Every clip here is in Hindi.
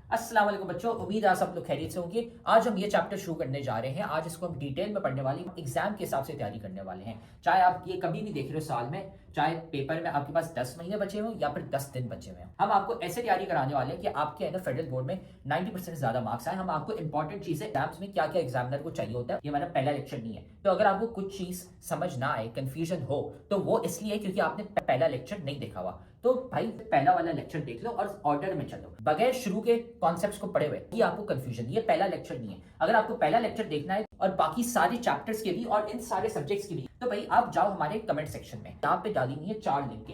अस्सलाम वालेकुम बच्चों, उम्मीद है आप सब लोग खैरियत से होंगे। आज हम ये चैप्टर शुरू करने जा रहे हैं। आज इसको हम डिटेल में पढ़ने वाले हैं, एग्जाम के हिसाब से तैयारी करने वाले हैं। चाहे आप ये कभी भी देख रहे हो साल में, चाहे पेपर में आपके पास 10 महीने बचे हों या फिर 10 दिन बचे हुए हैं, हम आपको ऐसे तैयारी कराने वाले हैं कि आपके है ना फेडरल बोर्ड में 90% से ज्यादा मार्क्स आए। हम आपको इंपॉर्टेंट चीजें एग्जाम्स में क्या क्या एग्जामिनर को चाहिए होता है, ये हमारा पहला लेक्चर नहीं है। तो अगर आपको कुछ चीज समझ ना आए, कंफ्यूजन हो, तो वो इसलिए क्योंकि आपने पहला लेक्चर नहीं देखा हुआ। तो भाई पहला वाला लेक्चर देख लो और ऑर्डर में चलो, बगैर शुरू के कॉन्सेप्ट्स को पढ़े हुए ये आपको कंफ्यूजन, ये पहला लेक्चर नहीं है। अगर आपको पहला लेक्चर देखना है और बाकी सारे चैप्टर्स के भी और इन सारे सब्जेक्ट्स के भी, तो भाई आप जाओ हमारे कमेंट सेक्शन में, यहाँ पे डाली हुई है 4 लिंक।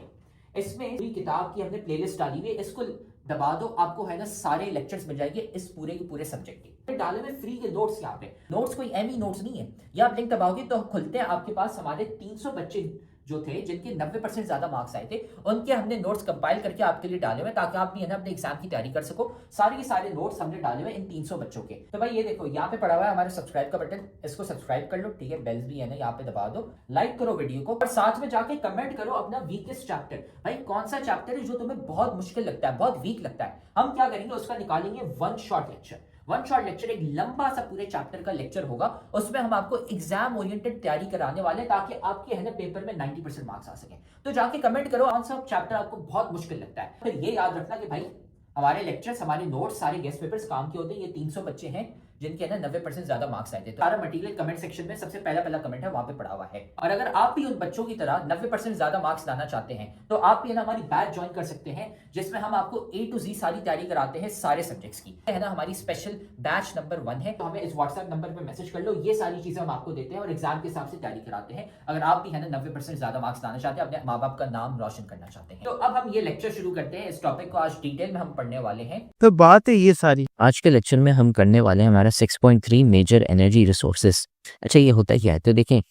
इसमें पूरी किताब की हमने प्लेलिस्ट डाली हुई है, इसको दबा दो, आपको है ना सारे लेक्चर्स मिल जाएंगे इस पूरे के पूरे सब्जेक्ट के। डाले में फ्री के नोट्स, यहाँ पे नोट्स कोई एमी नोट्स नहीं है। ये आप लिंक दबाओगे तो खुलते हैं, आपके पास हमारे 300 बच्चे जो थे जिनके 90% ज्यादा मार्क्स आए थे, उनके हमने नोट्स कंपाइल करके आपके लिए डाले हुए ताकि आप भी है ना अपने एग्जाम की तैयारी कर सको। सारे के सारे नोट्स हमने डाले हुए इन 300 बच्चों के। तो भाई ये देखो यहाँ पे पड़ा हुआ है हमारे सब्सक्राइब का बटन, इसको सब्सक्राइब कर लो, ठीक है। बेल्स भी है ना यहाँ पे दबा दो, लाइक करो वीडियो को और साथ में जाके कमेंट करो अपना वीकेस्ट चैप्टर। भाई कौन सा चैप्टर है जो तुम्हें बहुत मुश्किल लगता है, बहुत वीक लगता है, हम क्या करेंगे उसका निकालेंगे one shot lecture. One shot lecture एक लंबा सा पूरे चैप्टर का लेक्चर होगा, उसमें हम आपको एग्जाम ओरिएंटेड तैयारी कराने वाले हैं ताकि आपके है ना पेपर में 90% मार्क्स आ सके। तो जाके कमेंट करो कौन सा चैप्टर आपको बहुत मुश्किल लगता है। फिर ये याद रखना कि भाई हमारे लेक्चर्स, हमारे नोट्स, सारे गेस्ट पेपर्स काम के होते हैं। ये 300 बच्चे हैं जिनके ना 90% ज्यादा मार्क्स आए थे। तो सारा मटेरियल कमेंट सेक्शन में सबसे पहला कमेंट है, वहां पे पड़ा हुआ है। और अगर आप भी उन बच्चों की तरह 90% ज्यादा मार्क्स लाना चाहते हैं तो आप भी ना हमारी बैच ज्वाइन कर सकते हैं, जिसमें हम आपको A to Z सारी तैयारी कराते हैं सारे सब्जेक्ट्स की, है ना। हमारी स्पेशल बैच नंबर 1 है, तो हमें इस व्हाट्सएप नंबर पर मैसेज कर लो। ये सारी चीजें हम आपको देते हैं और एग्जाम के हिसाब से तैयारी कराते हैं। अगर आप भी है ना 90% ज्यादा मार्क्स लाना चाहते हैं, अपने माँ बाप का नाम रोशन करना चाहते हैं। तो अब हम ये लेक्चर शुरू करते हैं। इस टॉपिक को आज डिटेल में हम पढ़ने वाले हैं। तो बात है ये सारी। आज के लेक्चर में हम करने वाले हैं हमारा 6.3 मेजर एनर्जी रिसोर्सेज। अच्छा, ये होता क्या है तो देखें,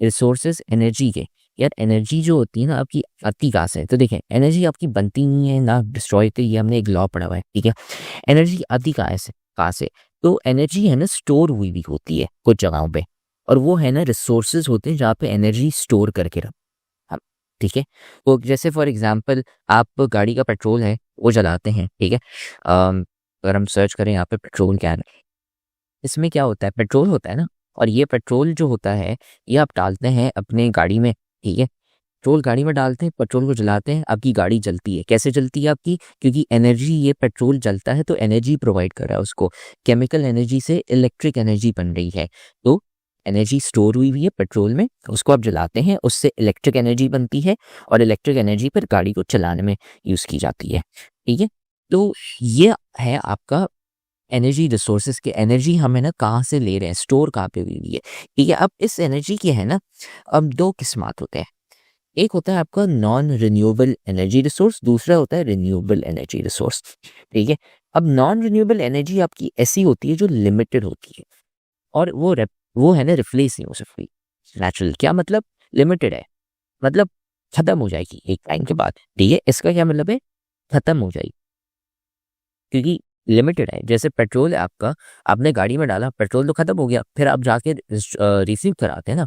रिसोर्सेज एनर्जी के, यार एनर्जी जो होती है ना आपकी आती कहाँ से? तो देखें, एनर्जी आपकी बनती नहीं है ना डिस्ट्रॉय होती है, ये हमने एक लॉ पढ़ा हुआ है, ठीक है। एनर्जी आती कहाँ से? तो एनर्जी है ना स्टोर हुई भी होती है कुछ जगहों पे, और वो है ना रिसोर्सेज होते हैं जहाँ पे एनर्जी स्टोर करके रख, ठीक है। तो जैसे फॉर एग्जांपल आप गाड़ी का पेट्रोल है वो जलाते हैं, ठीक है। अगर हम सर्च करें यहाँ पे पेट्रोल कैन, इसमें क्या होता है, पेट्रोल होता है ना, और ये पेट्रोल जो होता है ये आप डालते हैं अपने गाड़ी में, ठीक है। पेट्रोल गाड़ी में डालते हैं, पेट्रोल को जलाते हैं, आपकी गाड़ी जलती है। कैसे जलती है आपकी? क्योंकि एनर्जी, ये पेट्रोल जलता है तो एनर्जी प्रोवाइड कर रहा है उसको, केमिकल एनर्जी से इलेक्ट्रिक एनर्जी बन रही है। तो एनर्जी स्टोर हुई हुई है पेट्रोल में, उसको आप जलाते हैं, उससे इलेक्ट्रिक एनर्जी बनती है और इलेक्ट्रिक एनर्जी पर गाड़ी को चलाने में यूज़ की जाती है, ठीक है। तो ये है आपका एनर्जी रिसोर्सेज के। एनर्जी हमें ना कहाँ से ले रहे हैं, स्टोर कहाँ पे हुई हुई है, ठीक है। अब इस एनर्जी के है ना, अब 2 किस्मात होते हैं। एक होता है आपका नॉन रिन्यूएबल एनर्जी रिसोर्स, दूसरा होता है रिन्यूएबल एनर्जी रिसोर्स, ठीक है। अब नॉन रिन्यूएबल एनर्जी आपकी ऐसी होती है जो लिमिटेड होती है, और वो है ना रिप्लेस नहीं हो सकती नेचुरल। क्या मतलब? लिमिटेड है, मतलब खत्म हो जाएगी एक टाइम के बाद, ठीक है। इसका क्या मतलब है? खत्म हो जाएगी, क्योंकि लिमिटेड है। जैसे पेट्रोल है आपका, आपने गाड़ी में डाला, पेट्रोल तो खत्म हो गया, फिर आप जाके रिसीव कराते हैं ना,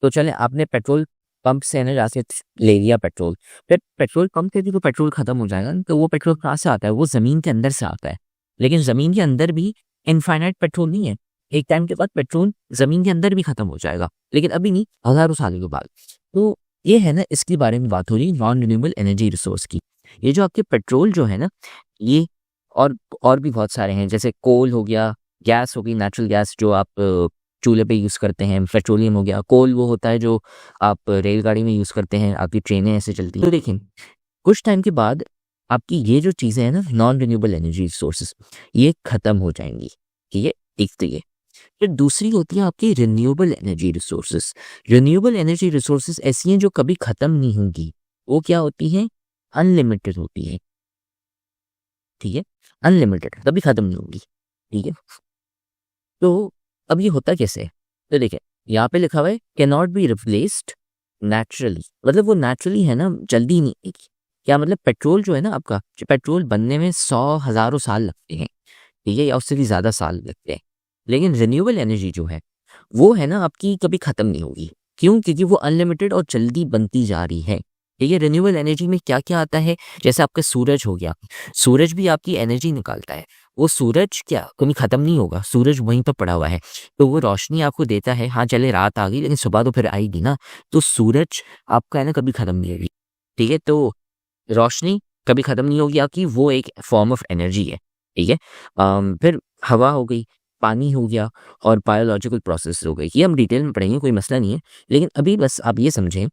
तो चले आपने पेट्रोल पंप से ना जाके ले लिया पेट्रोल, फिर पेट्रोल पंप से भी तो पेट्रोल खत्म हो जाएगा, तो वो पेट्रोल कहाँ से आता है? वो ज़मीन के अंदर से आता है। लेकिन ज़मीन के अंदर भी इनफाइनाइट पेट्रोल नहीं है, एक टाइम के बाद पेट्रोल ज़मीन के अंदर भी खत्म हो जाएगा, लेकिन अभी नहीं, हज़ारों सालों के बाद। तो ये है ना, इसके बारे में बात हो रही है नॉन रिन्यूएबल एनर्जी रिसोर्स की। ये जो आपके पेट्रोल जो है ना, ये और भी बहुत सारे हैं, जैसे कोल हो गया, गैस हो गई, नेचुरल गैस जो आप चूल्हे पे यूज़ करते हैं, पेट्रोलियम हो गया। कोल वो होता है जो आप रेलगाड़ी में यूज़ करते हैं, आपकी ट्रेनें ऐसे चलती हैं। तो देखिए, कुछ टाइम के बाद आपकी ये जो चीज़ें हैं ना, नॉन रिन्यूएबल एनर्जी रिसोर्सेज, ये ख़त्म हो जाएंगी, ठीक है। एक तो ये, फिर दूसरी होती है आपकी renewable energy resources. Renewable energy resources ऐसी हैं जो कभी ख़त्म नहीं होंगी। वो क्या होती हैं? अनलिमिटेड होती हैं, ठीक है। अनलिमिटेड, कभी खत्म नहीं होगी, ठीक है। तो अब ये होता कैसे है? तो देखिए, यहाँ पे लिखा हुआ है can not be replaced naturally, मतलब वो नेचुरली है ना, जल्दी नहीं आएगी। क्या मतलब? पेट्रोल जो है ना आपका, जो पेट्रोल बनने में 100 हज़ारों साल लगते हैं, ठीक है, या उससे भी ज़्यादा साल लगते हैं। लेकिन रिन्यूएबल एनर्जी जो है वो है ना आपकी कभी ख़त्म नहीं होगी। क्यों? क्योंकि वो अनलिमिटेड और जल्दी बनती जा रही है, ठीक है। रिन्यूएबल एनर्जी में क्या क्या आता है, जैसे आपका सूरज हो गया, सूरज भी आपकी एनर्जी निकालता है। वो सूरज क्या कभी खत्म नहीं होगा, सूरज वहीं पर पड़ा हुआ है, तो वो रोशनी आपको देता है। हाँ चले रात आ गई लेकिन सुबह तो फिर आएगी ना, तो सूरज आपका है ना कभी खत्म नहीं होगी। ठीक है, तो रोशनी कभी खत्म नहीं होगी आपकी, वो एक फॉर्म ऑफ एनर्जी है। ठीक है। फिर हवा हो गई, पानी हो गया, और बायोलॉजिकल प्रोसेस हो गई। ये हम डिटेल में पढ़ेंगे, कोई मसला नहीं है, लेकिन अभी बस आप ये समझें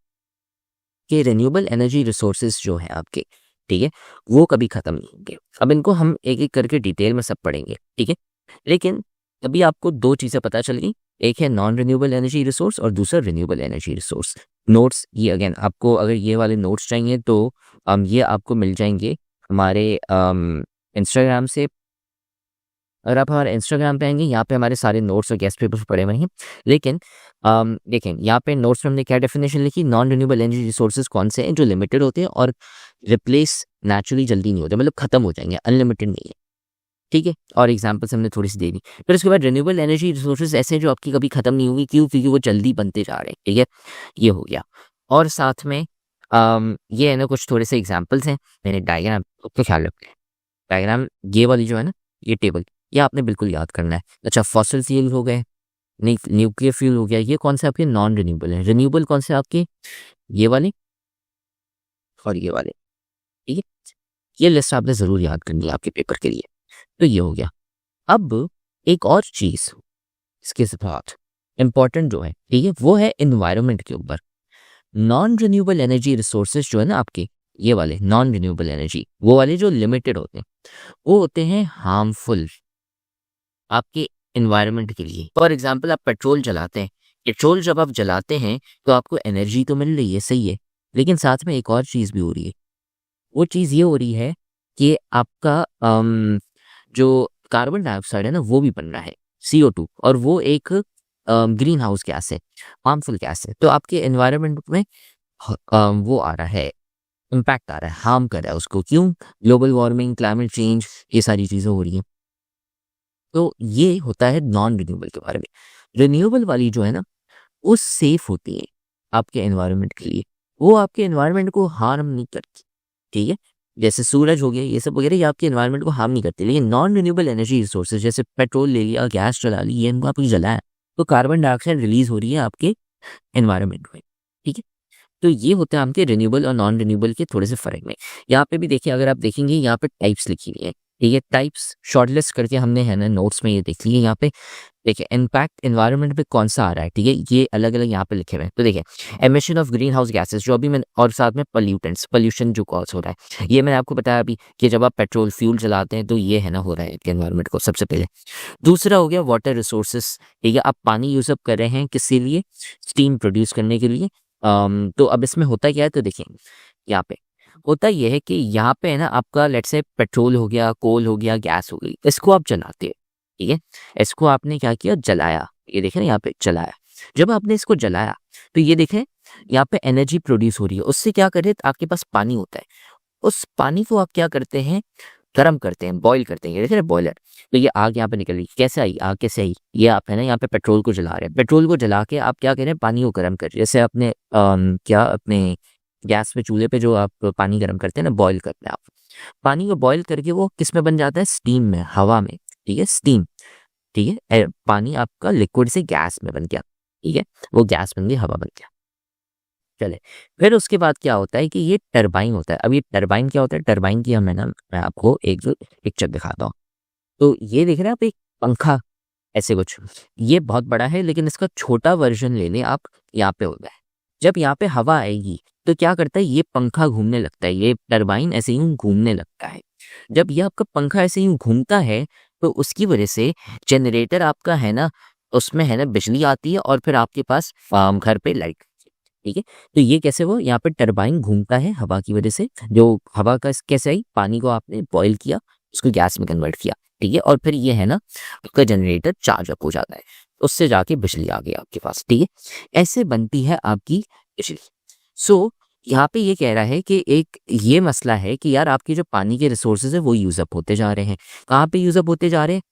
कि रिन्यूएबल एनर्जी रिसोर्सेज जो है आपके, ठीक है, वो कभी खत्म नहीं होंगे। अब इनको हम एक एक करके डिटेल में सब पढ़ेंगे, ठीक है। लेकिन अभी आपको दो चीज़ें पता चल गई, एक है नॉन रिन्यूएबल एनर्जी रिसोर्स और दूसरा रिन्यूएबल एनर्जी रिसोर्स। नोट्स ये अगेन आपको अगर ये वाले नोट्स चाहिए तो ये आपको मिल जाएंगे हमारे इंस्टाग्राम से। अगर आप हमारे इंस्टाग्राम पे आएंगे, यहाँ पे हमारे सारे नोट्स और गेस्ट पेपर्स पड़े हुए हैं। लेकिन देखें यहाँ पे नोट्स में हमने क्या डेफिनेशन लिखी, नॉन रिन्यूएबल एनर्जी रिसोर्सेज कौन से हैं, जो लिमिटेड होते हैं और रिप्लेस नेचुरली जल्दी नहीं होते, मतलब खत्म हो जाएंगे, अनलिमिटेड नहीं है। ठीक है, और एग्जांपल्स हमने थोड़ी सी दे दी। फिर उसके बाद रिन्यूएबल एनर्जी रिसोर्सेज ऐसे हैं जो आपकी कभी खत्म नहीं होगी, क्यों, क्योंकि वो जल्दी बनते जा रहे हैं। ठीक है, ये हो गया। और साथ में ये है ना कुछ थोड़े से एग्जाम्पल्स हैं, मैंने डायग्राम तो ख्याल रखें, डायग्राम ये वाली जो है ना, ये टेबल, ये आपने बिल्कुल याद करना है। अच्छा, फॉसिल फ्यूल हो गए, न्यूक्लियर फ्यूल हो गया, ये कौन से आपके नॉन रिन्यूएबल हैं। रिन्यूएबल कौन से आपके, ये वाले और ये वाले। ठीक है, ये लिस्ट आपने ज़रूर याद करनी है आपके पेपर के लिए। तो ये हो गया। अब एक और चीज़ इसके साथ इम्पॉर्टेंट जो है, ठीक है, वो है इन्वायरमेंट के ऊपर। नॉन रिन्यूएबल एनर्जी रिसोर्सेज जो है ना आपके, ये वाले नॉन रिन्यूएबल एनर्जी, वो वाले जो लिमिटेड होते हैं, वो होते हैं हार्मफुल आपके इन्वायरमेंट के लिए। फॉर एग्जाम्पल आप पेट्रोल जलाते हैं, पेट्रोल जब आप जलाते हैं तो आपको एनर्जी तो मिल रही है, सही है, लेकिन साथ में एक और चीज़ भी हो रही है। वो चीज़ ये हो रही है कि आपका जो कार्बन डाइऑक्साइड है ना, वो भी बन रहा है, CO2, और वो एक ग्रीन हाउस गैस है, हार्मफुल गैस है। तो आपके एनवायरनमेंट में वो आ रहा है, इम्पैक्ट आ रहा है, हार्म कर रहा है उसको। क्यों? ग्लोबल वार्मिंग, क्लाइमेट चेंज, ये सारी चीज़ें हो रही हैं। तो ये होता है नॉन रिन्यूएबल के बारे में। रिन्यूएबल वाली जो है ना, वो सेफ होती है आपके एनवायरनमेंट के लिए, वो आपके एनवायरनमेंट को हार्म नहीं करती। ठीक है, जैसे सूरज हो गया, ये सब वगैरह, ये आपके एनवायरनमेंट को हार्म नहीं करते। लेकिन नॉन रिन्यूएबल एनर्जी रिसोर्सेज जैसे पेट्रोल ले लिया, गैस जला ली, ये इनको आपने जलाया, तो कार्बन डाइऑक्साइड रिलीज हो रही है आपके एनवायरनमेंट में। ठीक है, तो ये होते हैं आपके रिन्यूएबल और नॉन रिन्यूएबल के थोड़े से फर्क में। यहाँ पे भी देखिए, अगर आप देखेंगे यहाँ पे टाइप्स लिखी हुई है। ठीक है, टाइप्स शॉर्टलिस्ट करके हमने है ना नोट्स में ये देख लिए। यहाँ पे देखिए इम्पैक्ट एनवायरनमेंट पे कौन सा आ रहा है। ठीक है, ये अलग अलग यहाँ पे लिखे हुए हैं। तो देखिए, emission of green house gases जो अभी मैंने, और साथ में पॉल्यूटेंट्स, पोल्यूशन जो कॉज हो रहा है, ये मैंने आपको बताया अभी कि जब आप पेट्रोल फ्यूल जलाते हैं तो ये है ना हो रहा है एनवायरनमेंट को, सबसे पहले। दूसरा हो गया वाटर रिसोर्सेस। ठीक है, आप पानी यूज अप कर रहे हैं किसके लिए, स्टीम प्रोड्यूस करने के लिए। तो अब इसमें होता क्या है, तो देखिए यहाँ पे होता यह है कि यहाँ पे है ना आपका लेट्स से पेट्रोल हो गया, कोल हो गया, गैस हो गई, इसको आप जलाते हैं। ठीक है, इसको आपने क्या किया, जलाया। ये देखें ना यहाँ पे जलाया। जब आपने इसको जलाया तो ये देखें यहाँ पे एनर्जी प्रोड्यूस हो रही है। उससे क्या करे, आपके पास पानी होता है, उस पानी को आप क्या करते हैं, गर्म करते हैं, बॉईल करते हैं। ये देखें बॉयलर, तो ये आग यहाँ पे निकल रही, कैसे आई आग, कैसे आई, ये आप है ना यहाँ पे पेट्रोल को जला रहे हैं। पेट्रोल को जला के आप क्या करें, पानी को गर्म कर, जैसे अपने क्या अपने गैस पे, चूल्हे पे जो आप पानी गर्म करते हैं ना, बॉईल करते हैं आप, पानी को बॉईल करके वो किस में बन जाता है, स्टीम में, हवा में। ठीक है, स्टीम। ठीक है, पानी आपका लिक्विड से गैस में बन गया। ठीक है, वो गैस बन गई, हवा बन गया। चले, फिर उसके बाद क्या होता है कि ये टरबाइन होता है। अब ये टरबाइन क्या होता है, टरबाइन की हम है ना, मैं आपको एक जो पिक्चर दिखाता हूँ। तो ये देख रहे हैं आप, एक पंखा ऐसे कुछ, ये बहुत बड़ा है, लेकिन इसका छोटा वर्जन ले लें आप, यहाँ पे होता है। जब यहाँ पे हवा आएगी तो क्या करता है, ये पंखा घूमने लगता है, ये टरबाइन ऐसे ही घूमने लगता है। जब ये आपका पंखा ऐसे ही घूमता है तो उसकी वजह से जनरेटर आपका है ना, उसमें है ना बिजली आती है, और फिर आपके पास घर पे लाइट। ठीक है, तो ये कैसे, वो यहाँ पे टरबाइन घूमता है हवा की वजह से। जो हवा का कैसे आई, पानी को आपने बॉईल किया, उसको गैस में कन्वर्ट किया। ठीक है, और फिर ये है ना आपका जनरेटर चार्ज अप हो जाता है, उससे जाके बिजली आ गई आपके पास। ठीक है, ऐसे बनती है आपकी बिजली। सो यहाँ पे ये कह रहा है कि एक ये मसला है कि यार आपके जो पानी के रिसोर्सेज है वो यूज अप होते जा रहे हैं। कहाँ पे यूज अप होते जा रहे हैं,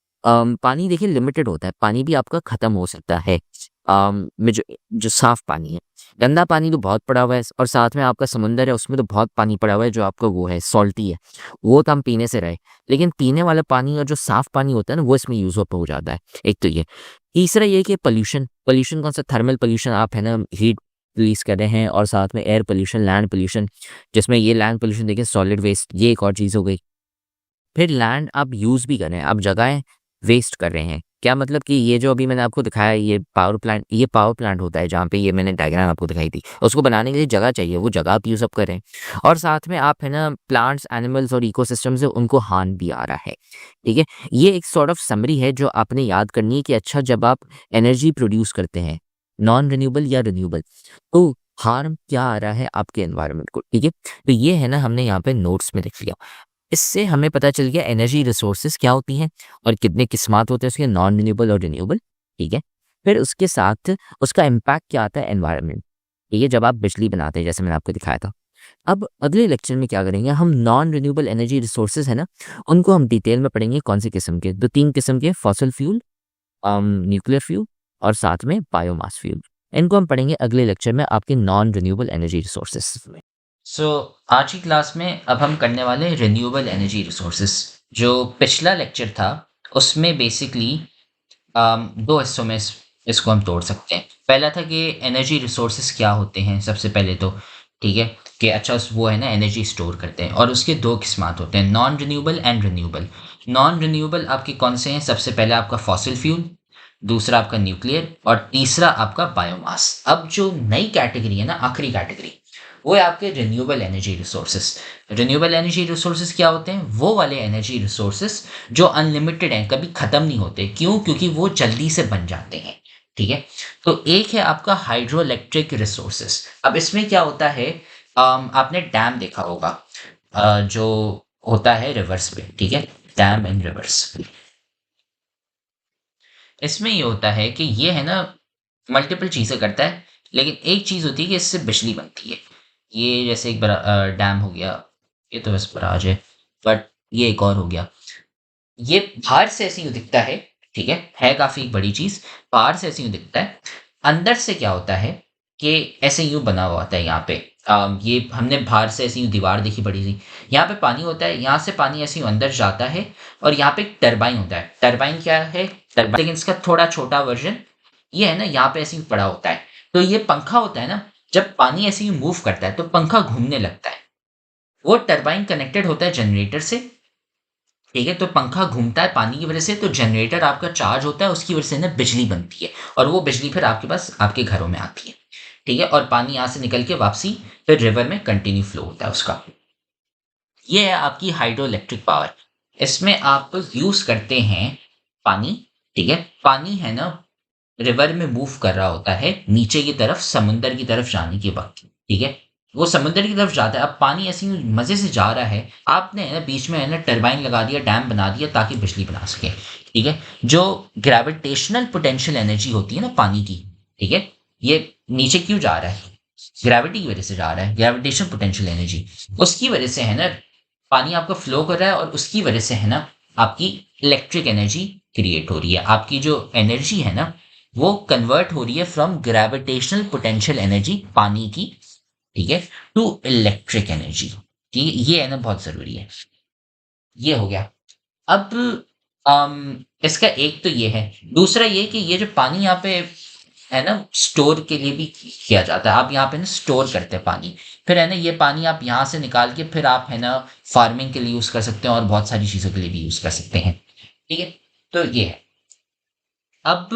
पानी देखिए लिमिटेड होता है, पानी भी आपका खत्म हो सकता है। में जो जो साफ पानी है। गंदा पानी तो बहुत पड़ा हुआ है और साथ में आपका समुंदर है, उसमें तो बहुत पानी पड़ा हुआ है जो आपका वो है सॉल्टी है, वो तो हम पीने से रहे। लेकिन पीने वाला पानी और जो साफ पानी होता है ना वो इसमें यूज अप हो जाता है। एक तो ये, तीसरा ये कि पोल्यूशन, पोल्यूशन कौन सा, थर्मल पोल्यूशन आप है ना हीट रिलीज कर रहे हैं, और साथ में एयर पोल्यूशन, लैंड पोल्यूशन, जिसमें ये लैंड पोल्यूशन देखिए सॉलिड वेस्ट, ये एक और चीज़ हो गई। फिर लैंड आप यूज़ भी कर रहे हैं, आप जगहें वेस्ट कर रहे हैं। क्या मतलब कि ये जो अभी मैंने आपको दिखाया, ये पावर प्लांट होता है जहाँ पे ये मैंने डायग्राम आपको दिखाई थी, उसको बनाने के लिए जगह चाहिए, वो जगह आप यूज़ अप करें। और साथ में आप है ना प्लांट्स, एनिमल्स और इकोसिस्टम से उनको हार्म भी आ रहा है। ठीक है, ये एक सॉर्ट ऑफ समरी है जो आपने याद करनी है कि अच्छा जब आप एनर्जी प्रोड्यूस करते हैं नॉन रिन्यूएबल या रिन्यूएबल, तो हार्म क्या आ रहा है आपके एनवायरनमेंट को। ठीक है, तो ये है ना हमने यहाँ पे नोट्स में लिख लिया। इससे हमें पता चल गया एनर्जी रिसोर्सेज क्या होती हैं और कितने किस्मात होते हैं उसके, नॉन रिन्यूएबल और रिन्यूएबल। ठीक है, फिर उसके साथ उसका इम्पैक्ट क्या आता है एनवायरनमेंट। ठीक है, जब आप बिजली बनाते हैं जैसे मैंने आपको दिखाया था। अब अगले लेक्चर में क्या करेंगे, हम नॉन रिन्यूएबल एनर्जी रिसोर्सेज है ना उनको हम डिटेल में पढ़ेंगे। कौन से किस्म के, दो तीन किस्म के, फॉसिल फ्यूल, न्यूक्लियर फ्यूल और साथ में बायोमास फ्यूल। इनको हम पढ़ेंगे अगले लेक्चर में आपके नॉन रिन्यूएबल एनर्जी रिसोर्सेज में। सो आज की क्लास में अब हम करने वाले हैं रिन्यूएबल एनर्जी रिसोर्सेस। जो पिछला लेक्चर था उसमें बेसिकली दो हिस्सों में इसको हम तोड़ सकते हैं। पहला था कि एनर्जी रिसोर्सेस क्या होते हैं सबसे पहले तो, ठीक है, कि अच्छा वो है ना एनर्जी स्टोर करते हैं, और उसके दो किस्मात होते हैं, non renewable and renewable. Non renewable आपके कौन से हैं, सबसे पहले आपका फॉसिल फ्यूल, दूसरा आपका न्यूक्लियर और तीसरा आपका बायोमास। अब जो नई कैटेगरी है ना, आखिरी कैटेगरी, वो है आपके renewable energy resources. Renewable energy resources क्या होते हैं, वो वाले एनर्जी रिसोर्सेस जो अनलिमिटेड हैं, कभी खत्म नहीं होते। क्यों? क्योंकि वो जल्दी से बन जाते हैं। ठीक है, तो एक है आपका हाइड्रो इलेक्ट्रिक रिसोर्सेस। अब इसमें क्या होता है, आपने डैम देखा होगा, जो होता है रिवर्स पे, ठीक है, डैम इन रिवर्स। इसमें ये होता है कि ये है ना मल्टीपल चीज़ें करता है, लेकिन एक चीज़ होती है कि इससे बिजली बनती है। ये जैसे एक बड़ा डैम हो गया, ये तो बस बराज है, बट ये एक और हो गया। ये बाहर से ऐसे यूँ दिखता है, ठीक है काफ़ी बड़ी चीज़, बाहर से ऐसे यूँ दिखता है। अंदर से क्या होता है कि ऐसे यूँ बना हुआ होता है यहाँ पे। ये हमने बाहर से ऐसी यूँ दीवार देखी बड़ी सी, यहाँ पे पानी होता है, यहाँ से पानी ऐसे यूँ अंदर जाता है और यहाँ पे एक टरबाइन होता है। टरबाइन क्या है, टरबाइन लेकिन इसका थोड़ा छोटा वर्जन ये है ना, यहाँ पे ऐसे यूँ पड़ा होता है। तो ये पंखा होता है ना, जब पानी ऐसे यूँ मूव करता है तो पंखा घूमने लगता है। वो टरबाइन कनेक्टेड होता है जनरेटर से, ठीक है, तो पंखा घूमता है पानी की वजह से, तो जनरेटर आपका चार्ज होता है, उसकी वजह से ना बिजली बनती है, और वो बिजली फिर आपके पास आपके घरों में आती है। ठीक है, और पानी यहाँ से निकल के वापसी फिर रिवर में कंटिन्यू फ्लो होता है उसका। ये है आपकी हाइड्रो इलेक्ट्रिक पावर। इसमें आप यूज करते हैं पानी, ठीक है, पानी है ना रिवर में मूव कर रहा होता है नीचे की तरफ, समुंदर की तरफ जाने के वक्त, ठीक है, वो समुंदर की तरफ जाता है। अब पानी ऐसे ही मजे से जा रहा है, आपने है ना बीच में है ना टरबाइन लगा दिया, डैम बना दिया ताकि बिजली बना सके। ठीक है, जो ग्रेविटेशनल पोटेंशियल एनर्जी होती है ना पानी की, ठीक है, ये नीचे क्यों जा रहा है, ग्रेविटी की वजह से जा रहा है, ग्रेविटेशन पोटेंशियल एनर्जी, उसकी वजह से है ना पानी आपका फ्लो कर रहा है, और उसकी वजह से है ना आपकी इलेक्ट्रिक एनर्जी क्रिएट हो रही है। आपकी जो एनर्जी है ना वो कन्वर्ट हो रही है फ्रॉम ग्रेविटेशनल पोटेंशियल एनर्जी पानी की, ठीक है, टू इलेक्ट्रिक एनर्जी। ठीक है, ये है ना बहुत जरूरी है। ये हो गया। अब इसका एक तो ये है, दूसरा ये कि ये जो पानी यहाँ पे है ना स्टोर के लिए भी किया जाता है। आप यहाँ पे ना स्टोर करते हैं पानी, फिर है ना ये पानी आप यहाँ से निकाल के फिर आप है ना फार्मिंग के लिए यूज कर सकते हैं और बहुत सारी चीजों के लिए भी यूज कर सकते हैं। ठीक है, तो ये है। अब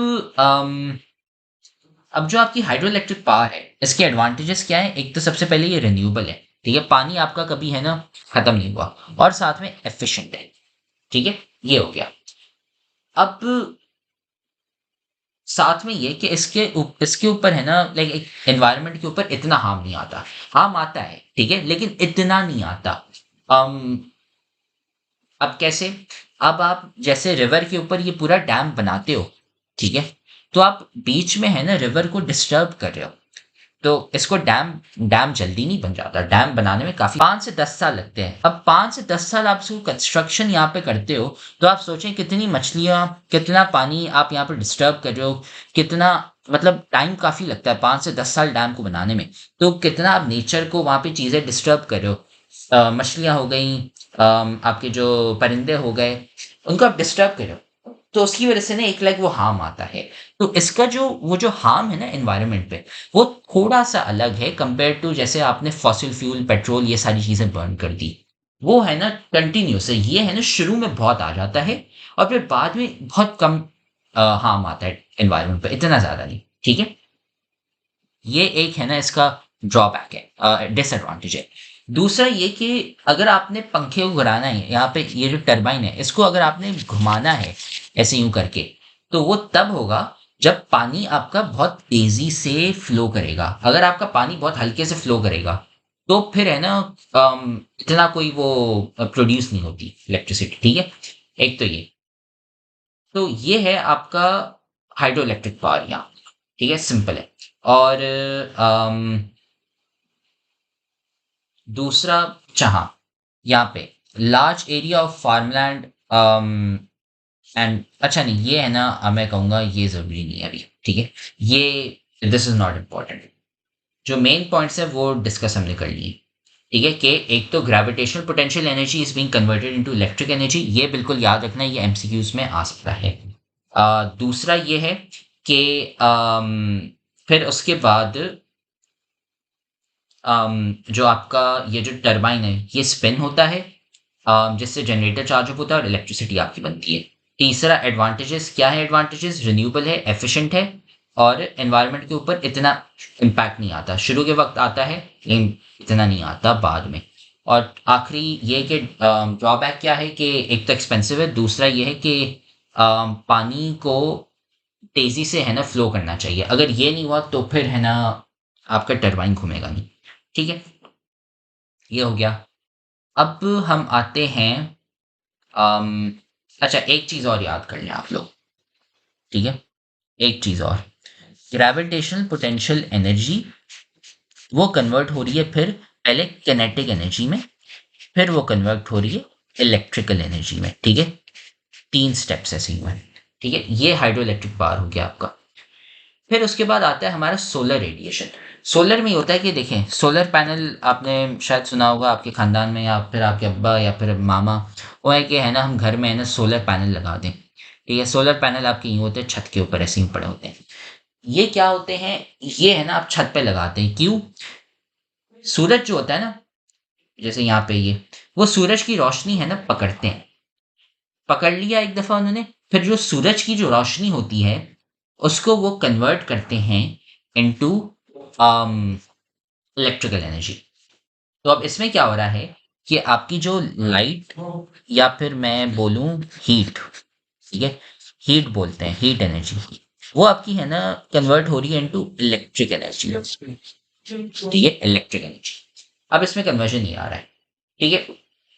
अब जो आपकी हाइड्रो इलेक्ट्रिक पावर है, इसके एडवांटेजेस क्या है, एक तो सबसे पहले ये रिन्यूएबल है, ठीक है, पानी आपका कभी है ना खत्म नहीं हुआ, और साथ में एफिशिएंट है। ठीक है, ये हो गया। अब साथ में ये कि इसके ऊपर है ना लाइक एक एनवायरनमेंट के ऊपर इतना हार्म नहीं आता। हार्म आता है, ठीक है, लेकिन इतना नहीं आता। अम अब कैसे, अब आप जैसे रिवर के ऊपर ये पूरा डैम बनाते हो, ठीक है, तो आप बीच में है ना रिवर को डिस्टर्ब कर रहे हो। तो इसको डैम जल्दी नहीं बन जाता, डैम बनाने में काफी 5 से 10 साल लगते हैं। अब 5 से 10 साल आप इसको कंस्ट्रक्शन यहाँ पे करते हो, तो आप सोचें कितनी मछलियां, कितना पानी आप यहाँ पे डिस्टर्ब कर रहे हो, कितना मतलब टाइम काफी लगता है 5 से 10 साल डैम को बनाने में। तो कितना आप नेचर को वहां पे चीजें डिस्टर्ब कर रहे हो, मछलियां हो गई, आपके जो परिंदे हो गए, उनको आप डिस्टर्ब कर रहे हो। तो उसकी वजह से ना एक लाइक वो हार्म आता है। तो इसका जो हार्म है ना एनवायरनमेंट पे, वो थोड़ा सा अलग है कंपेयर टू जैसे आपने फॉसिल फ्यूल, पेट्रोल, ये सारी चीजें बर्न कर दी। वो है ना कंटिन्यूस है, ये है ना शुरू में बहुत आ जाता है और फिर बाद में बहुत कम हार्म आता है एनवायरनमेंट पे, इतना ज्यादा नहीं। ठीक है, ये एक है ना इसका ड्रॉबैक है, डिसएडवांटेज है। दूसरा ये कि अगर आपने पंखे को घुराना है, यहाँ पे ये जो टरबाइन है इसको अगर आपने घुमाना है ऐसे यूं करके, तो वो तब होगा जब पानी आपका बहुत तेजी से फ्लो करेगा। अगर आपका पानी बहुत हल्के से फ्लो करेगा तो फिर है ना इतना कोई वो प्रोड्यूस नहीं होती इलेक्ट्रिसिटी। ठीक है, एक तो ये है आपका हाइड्रो इलेक्ट्रिक पावर यहाँ। ठीक है, सिंपल है। और दूसरा, जहाँ यहाँ पे large area of farmland and, अच्छा नहीं ये है ना, मैं कहूँगा ये जरूरी नहीं है अभी। ठीक है, ये दिस इज नॉट इम्पॉर्टेंट। जो मेन पॉइंट्स है वो डिस्कस हमने कर लिए। ठीक है, कि एक तो gravitational potential energy is being converted into electric energy, ये बिल्कुल याद रखना, ये एमसीक्यूज में आ सकता है। दूसरा ये है कि फिर उसके बाद जो आपका ये जो टरबाइन है ये स्पिन होता है, जिससे जनरेटर चार्ज अप होता है और इलेक्ट्रिसिटी आपकी बनती है। तीसरा एडवांटेजेस क्या है, एडवांटेजेस रिन्यूएबल है, एफिशिएंट है और एनवायरनमेंट के ऊपर इतना इम्पैक्ट नहीं आता। शुरू के वक्त आता है लेकिन इतना नहीं आता बाद में। और आखिरी ये कि ड्रॉबैक क्या है कि एक तो एक्सपेंसिव है, दूसरा ये है कि पानी को तेजी से है ना फ्लो करना चाहिए। अगर ये नहीं हुआ तो फिर है ना आपका टरबाइन घूमेगा नहीं। ठीक है, ये हो गया। अब हम आते हैं अम, अच्छा एक चीज और याद कर लें आप लोग। ठीक है, एक चीज और, ग्रेविटेशनल पोटेंशियल एनर्जी वो कन्वर्ट हो रही है फिर पहले किनेटिक एनर्जी में, फिर वो कन्वर्ट हो रही है इलेक्ट्रिकल एनर्जी में। ठीक है, 3 स्टेप्स ऐसे ही हुए। ठीक है, ये हाइड्रो इलेक्ट्रिक पावर हो गया आपका। फिर उसके बाद आता है हमारा सोलर रेडिएशन। सोलर में ये होता है कि देखें, सोलर पैनल आपने शायद सुना होगा आपके खानदान में या फिर आपके अब्बा या फिर मामा, वो है कि है ना हम घर में है ना सोलर पैनल लगा दें। ठीक है, सोलर पैनल आपके यूँ होते हैं छत के ऊपर ऐसे ही पड़े होते हैं। ये क्या होते हैं, ये है ना आप छत पे लगाते हैं, क्यों? सूरज जो होता है ना, जैसे यहाँ पे ये, वो सूरज की रोशनी है ना पकड़ते हैं, पकड़ लिया एक दफा उन्होंने, फिर जो सूरज की जो रोशनी होती है उसको वो कन्वर्ट करते हैं इनटू इलेक्ट्रिकल एनर्जी। तो अब इसमें क्या हो रहा है कि आपकी जो लाइट या फिर मैं बोलूं हीट, ठीक है, हीट बोलते हैं, हीट एनर्जी, वो आपकी है ना कन्वर्ट हो रही है इनटू इलेक्ट्रिक एनर्जी। ठीक है, इलेक्ट्रिक एनर्जी। अब इसमें कन्वर्जन नहीं आ रहा है। ठीक है,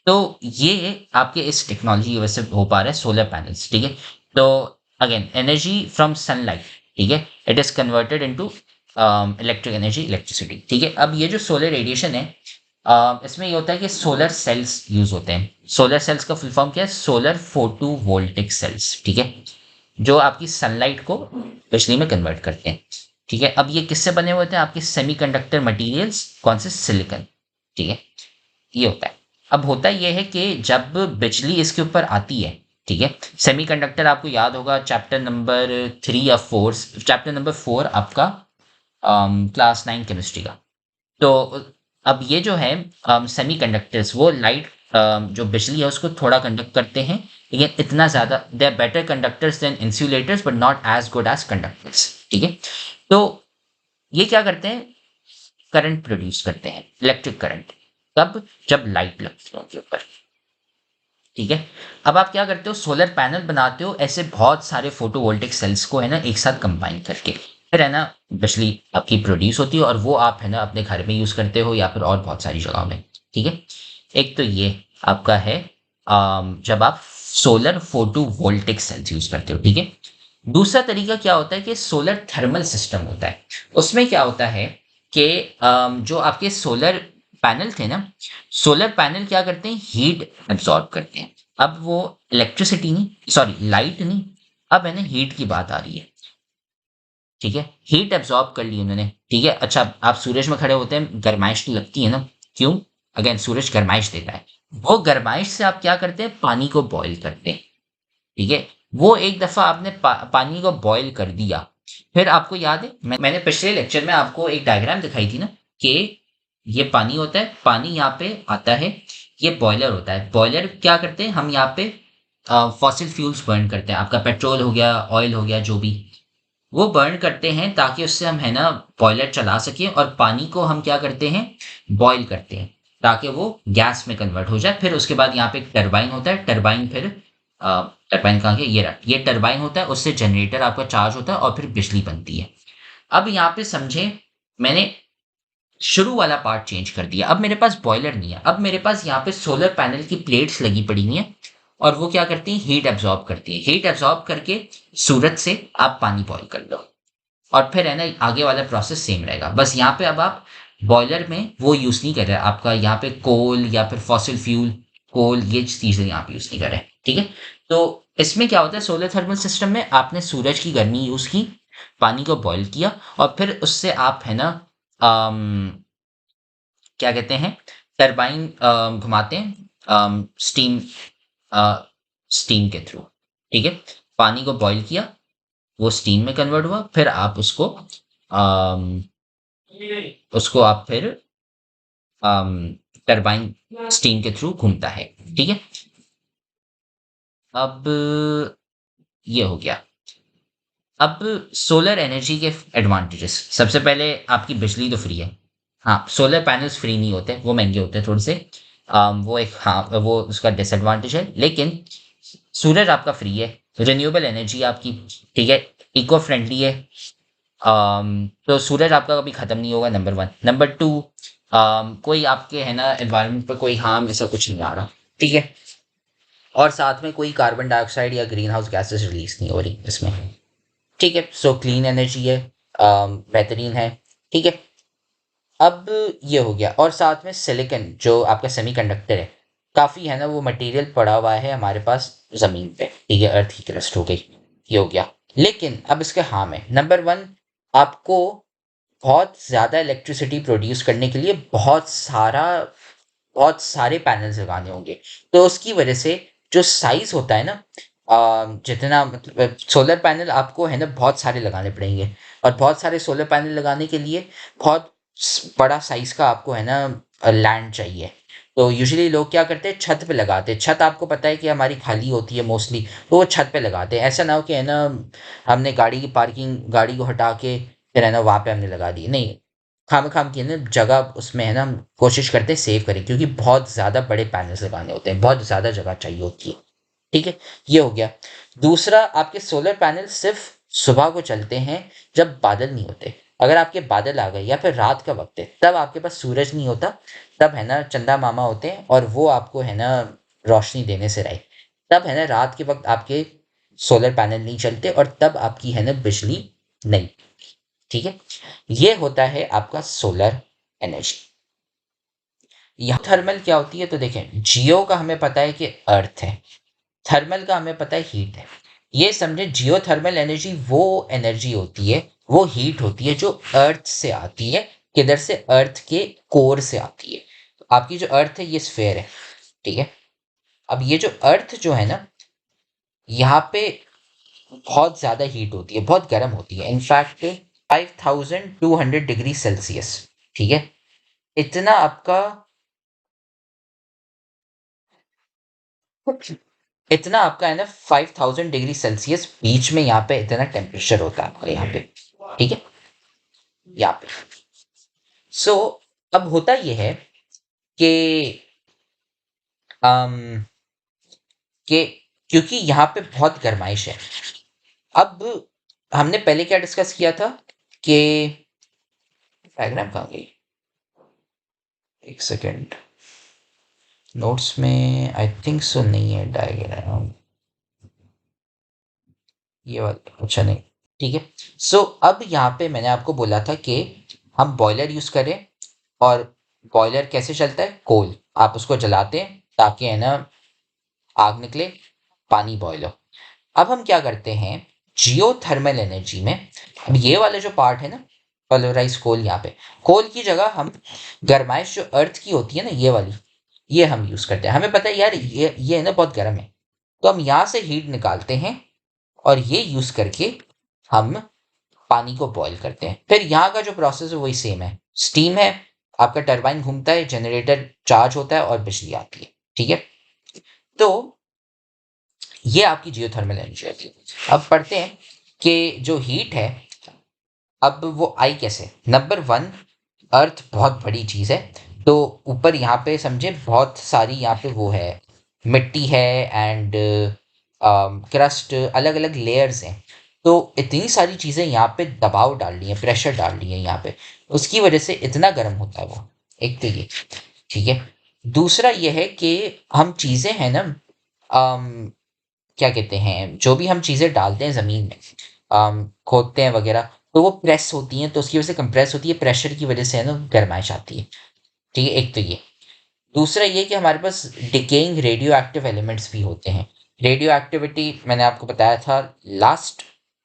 तो ये आपके इस टेक्नोलॉजी की वजह से हो पा रहा है सोलर पैनल्स। ठीक है, तो अगेन एनर्जी फ्रॉम सनलाइट, ठीक है, it is converted into electric energy, electricity. ठीक है, अब ये जो सोलर रेडिएशन है, इसमें ये होता है कि सोलर सेल्स यूज होते हैं। सोलर सेल्स का फुल फॉर्म क्या है? Solar photovoltaic sales. ठीक है, जो आपकी सनलाइट को बिजली में कन्वर्ट करते हैं। ठीक है, अब ये किससे बने हुए थे? आपके सेमीकंडक्टर मटेरियल्स, कौन से? सिलिकॉन। ठीक है, ये होता है। अब होता ये है कि जब बिजली इसके ऊपर आती है, ठीक है, सेमीकंडक्टर आपको याद होगा चैप्टर नंबर 3 या 4, चैप्टर नंबर 4 आपका क्लास 9 केमिस्ट्री का। तो अब ये जो है सेमीकंडक्टर्स, वो लाइट जो बिजली है उसको थोड़ा कंडक्ट करते हैं, लेकिन इतना ज़्यादा, they are better conductors than insulators but not as good as conductors. ठीक है, तो ये क्या करते हैं? करंट प्रोड्यूस करते हैं, इलेक्ट्रिक करंट। कब? जब लाइट लगती है उनके ऊपर। ठीक है, अब आप क्या करते हो? सोलर पैनल बनाते हो ऐसे बहुत सारे फोटोवोल्टिक सेल्स को है ना एक साथ कंबाइन करके, फिर है ना बिजली आपकी प्रोड्यूस होती है और वो आप है ना अपने घर में यूज करते हो या फिर और बहुत सारी जगहों में। ठीक है, एक तो ये आपका है जब आप सोलर फोटोवोल्टिक सेल्स यूज करते हो। ठीक है, दूसरा तरीका क्या होता है कि सोलर थर्मल सिस्टम होता है। उसमें क्या होता है कि जो आपके सोलर पैनल थे ना, सोलर पैनल क्या करते हैं, हीट एब्जॉर्ब करते हैं। अब वो इलेक्ट्रिसिटी नहीं, सॉरी लाइट नहीं, अब है ना हीट की बात आ रही है। ठीक है, हीट एब्जॉर्ब कर ली उन्होंने। ठीक है, अच्छा आप सूरज में खड़े होते हैं, गर्माइश तो लगती है ना, क्यों? अगेन सूरज गर्माइश देता है। वो गर्माइश से आप क्या करते हैं, पानी को बॉईल करते हैं। ठीक है, वो एक दफा आपने पानी को बॉईल कर दिया, फिर आपको याद है मैंने पिछले लेक्चर में आपको एक डायग्राम दिखाई थी ना, कि ये पानी होता है, पानी यहाँ पे आता है, ये बॉयलर होता है। बॉयलर क्या करते हैं, हम यहाँ पे फॉसिल फ्यूल्स बर्न करते हैं, आपका पेट्रोल हो गया, ऑयल हो गया, जो भी वो बर्न करते हैं, ताकि उससे हम है ना बॉयलर चला सकें, और पानी को हम क्या करते हैं, बॉईल करते हैं, ताकि वो गैस में कन्वर्ट हो जाए। फिर उसके बाद यहाँ पे एक टरबाइन होता है, टरबाइन फिर टरबाइन कहाँ गया, ये रहा, ये टरबाइन होता है, उससे जनरेटर आपका चार्ज होता है और फिर बिजली बनती है। अब यहाँ पे समझे, मैंने शुरू वाला पार्ट चेंज कर दिया। अब मेरे पास बॉयलर नहीं है, अब मेरे पास यहाँ पे सोलर पैनल की प्लेट्स लगी पड़ी हुई हैं, और वो क्या करती हैं, हीट एब्जॉर्ब करती है। हीट एब्जॉर्ब करके सूरज से आप पानी बॉईल कर लो, और फिर है ना आगे वाला प्रोसेस सेम रहेगा। बस यहाँ पे अब आप बॉयलर में वो यूज़ नहीं कर रहे, आपका यहाँ पे कोल या फिर फॉसिल फ्यूल, कोल ये चीज़ें यहाँ पे यूज़ नहीं कर रहे। ठीक है, तो इसमें क्या होता है, सोलर थर्मल सिस्टम में आपने सूरज की गर्मी यूज़ की, पानी को बॉईल किया, और फिर उससे आप है ना क्या कहते हैं, टरबाइन घुमाते हैं, स्टीम स्टीम के थ्रू। ठीक है, पानी को बॉईल किया, वो स्टीम में कन्वर्ट हुआ, फिर आप अम, उसको आप फिर टरबाइन स्टीम के थ्रू घूमता है। ठीक है, अब ये हो गया। अब सोलर एनर्जी के एडवांटेजेस, सबसे पहले आपकी बिजली तो फ्री है। हाँ, सोलर पैनल्स फ्री नहीं होते, वो महंगे होते हैं थोड़े से। वो एक, हाँ वो उसका डिसएडवांटेज है, लेकिन सूरज आपका फ्री है, रिन्यूएबल एनर्जी आपकी। ठीक है, इको फ्रेंडली है। तो सूरज आपका कभी खत्म नहीं होगा, नंबर वन। नंबर टू, कोई आपके है ना एनवायरनमेंट पर कोई हार्म ऐसा कुछ नहीं आ रहा। ठीक है, और साथ में कोई कार्बन डाइऑक्साइड या ग्रीन हाउस गैसेस रिलीज नहीं हो रही इसमें। ठीक है, सो क्लीन एनर्जी है, बेहतरीन है। ठीक है, अब ये हो गया, और साथ में सिलिकॉन जो आपका सेमीकंडक्टर है, काफ़ी है ना वो मटेरियल पड़ा हुआ है हमारे पास ज़मीन पे। ठीक है, अर्थ की क्रस्ट हो गई, ये हो गया। लेकिन अब इसके हार्म है। नंबर वन, आपको बहुत ज़्यादा इलेक्ट्रिसिटी प्रोड्यूस करने के लिए बहुत सारे पैनल्स लगाने होंगे। तो उसकी वजह से जो साइज होता है ना, जितना मतलब सोलर पैनल आपको है ना बहुत सारे लगाने पड़ेंगे, और बहुत सारे सोलर पैनल लगाने के लिए बहुत बड़ा साइज का आपको है ना लैंड चाहिए। तो यूजुअली लोग क्या करते हैं, छत पे लगाते हैं। छत आपको पता है कि हमारी खाली होती है मोस्टली, तो वो छत पे लगाते हैं। ऐसा ना हो कि है ना हमने गाड़ी की पार्किंग, गाड़ी को हटा के फिर है ना वहाँ पे हमने लगा दी, नहीं। खाम की है ना जगह उसमें है ना हम कोशिश करते हैं सेव करें, क्योंकि बहुत ज़्यादा बड़े पैनल्स लगाने होते हैं, बहुत ज़्यादा जगह चाहिए होती है। ठीक है, ये हो गया। दूसरा, आपके सोलर पैनल सिर्फ सुबह को चलते हैं जब बादल नहीं होते। अगर आपके बादल आ गए या फिर रात का वक्त है, तब आपके पास सूरज नहीं होता, तब है ना चंदा मामा होते हैं, और वो आपको है ना रोशनी देने से रहे। तब है ना रात के वक्त आपके सोलर पैनल नहीं चलते, और तब आपकी है ना बिजली नहीं। ठीक है, ये होता है आपका सोलर एनर्जी। यहाँ थर्मल क्या होती है, तो देखें, जियो का हमें पता है कि अर्थ है, थर्मल का हमें पता है हीट है। ये समझे, जियोथर्मल एनर्जी वो एनर्जी होती है, वो हीट होती है जो अर्थ से आती है। किधर से? अर्थ के कोर से आती है। तो आपकी जो अर्थ है ये स्फेयर है। ठीक है, अब ये जो अर्थ जो है ना, यहाँ पे बहुत ज्यादा हीट होती है, बहुत गर्म होती है। In fact 5200 degree Celsius. ठीक है, इतना आपका इतना आपका है ना 5000 डिग्री सेल्सियस बीच में यहाँ पे इतना टेम्परेचर होता है आपका यहाँ पे। ठीक है, यहाँ पे। सो अब होता ये है कि अम, कि क्योंकि यहाँ पे बहुत गर्माइश है। अब हमने पहले क्या डिस्कस किया था कि डायग्राम कहाँ गई, एक सेकेंड, नोट्स में आई थिंक सो नहीं है डायग्राम, ये वाला, अच्छा नहीं। ठीक है, सो अब यहाँ पे मैंने आपको बोला था कि हम बॉयलर यूज करें, और बॉयलर कैसे चलता है, कोल आप उसको जलाते हैं ताकि है ना आग निकले, पानी बॉयल हो। अब हम क्या करते हैं, जियोथर्मल एनर्जी में, अब ये वाला जो पार्ट है ना, पॉलराइज कोल, यहाँ पे कोल की जगह हम गर्माइश जो अर्थ की होती है ना, ये वाली, ये हम यूज करते हैं। हमें पता है यार ये है ना बहुत गर्म है, तो हम यहाँ से हीट निकालते हैं और ये यूज करके हम पानी को बॉईल करते हैं। फिर यहाँ का जो प्रोसेस है वही सेम है, स्टीम है, आपका टरबाइन घूमता है, जनरेटर चार्ज होता है और बिजली आती है। ठीक है, तो ये आपकी जियोथर्मल एनर्जी है। अब पढ़ते हैं कि जो हीट है, अब वो आई कैसे। नंबर वन, अर्थ बहुत बड़ी चीज है, तो ऊपर यहाँ पे समझे बहुत सारी यहाँ पे वो है, मिट्टी है एंड क्रस्ट, अलग अलग लेयर्स हैं। तो इतनी सारी चीजें यहाँ पे दबाव डाल रही हैं, प्रेशर डाल रही हैं यहाँ पे, उसकी वजह से इतना गर्म होता है वो। एक तो ये, ठीक है। दूसरा ये है कि हम चीजें हैं ना, क्या कहते हैं, जो भी हम चीज़ें डालते हैं ज़मीन में, खोदते हैं वगैरह, तो वो प्रेस होती हैं, तो उसकी वजह से कंप्रेस होती है, प्रेशर की वजह से है ना गर्माइश आती है। ठीक है, एक तो ये। दूसरा ये कि हमारे पास डिकेइंग रेडियो एक्टिव एलिमेंट्स भी होते हैं। रेडियो एक्टिविटी मैंने आपको बताया था लास्ट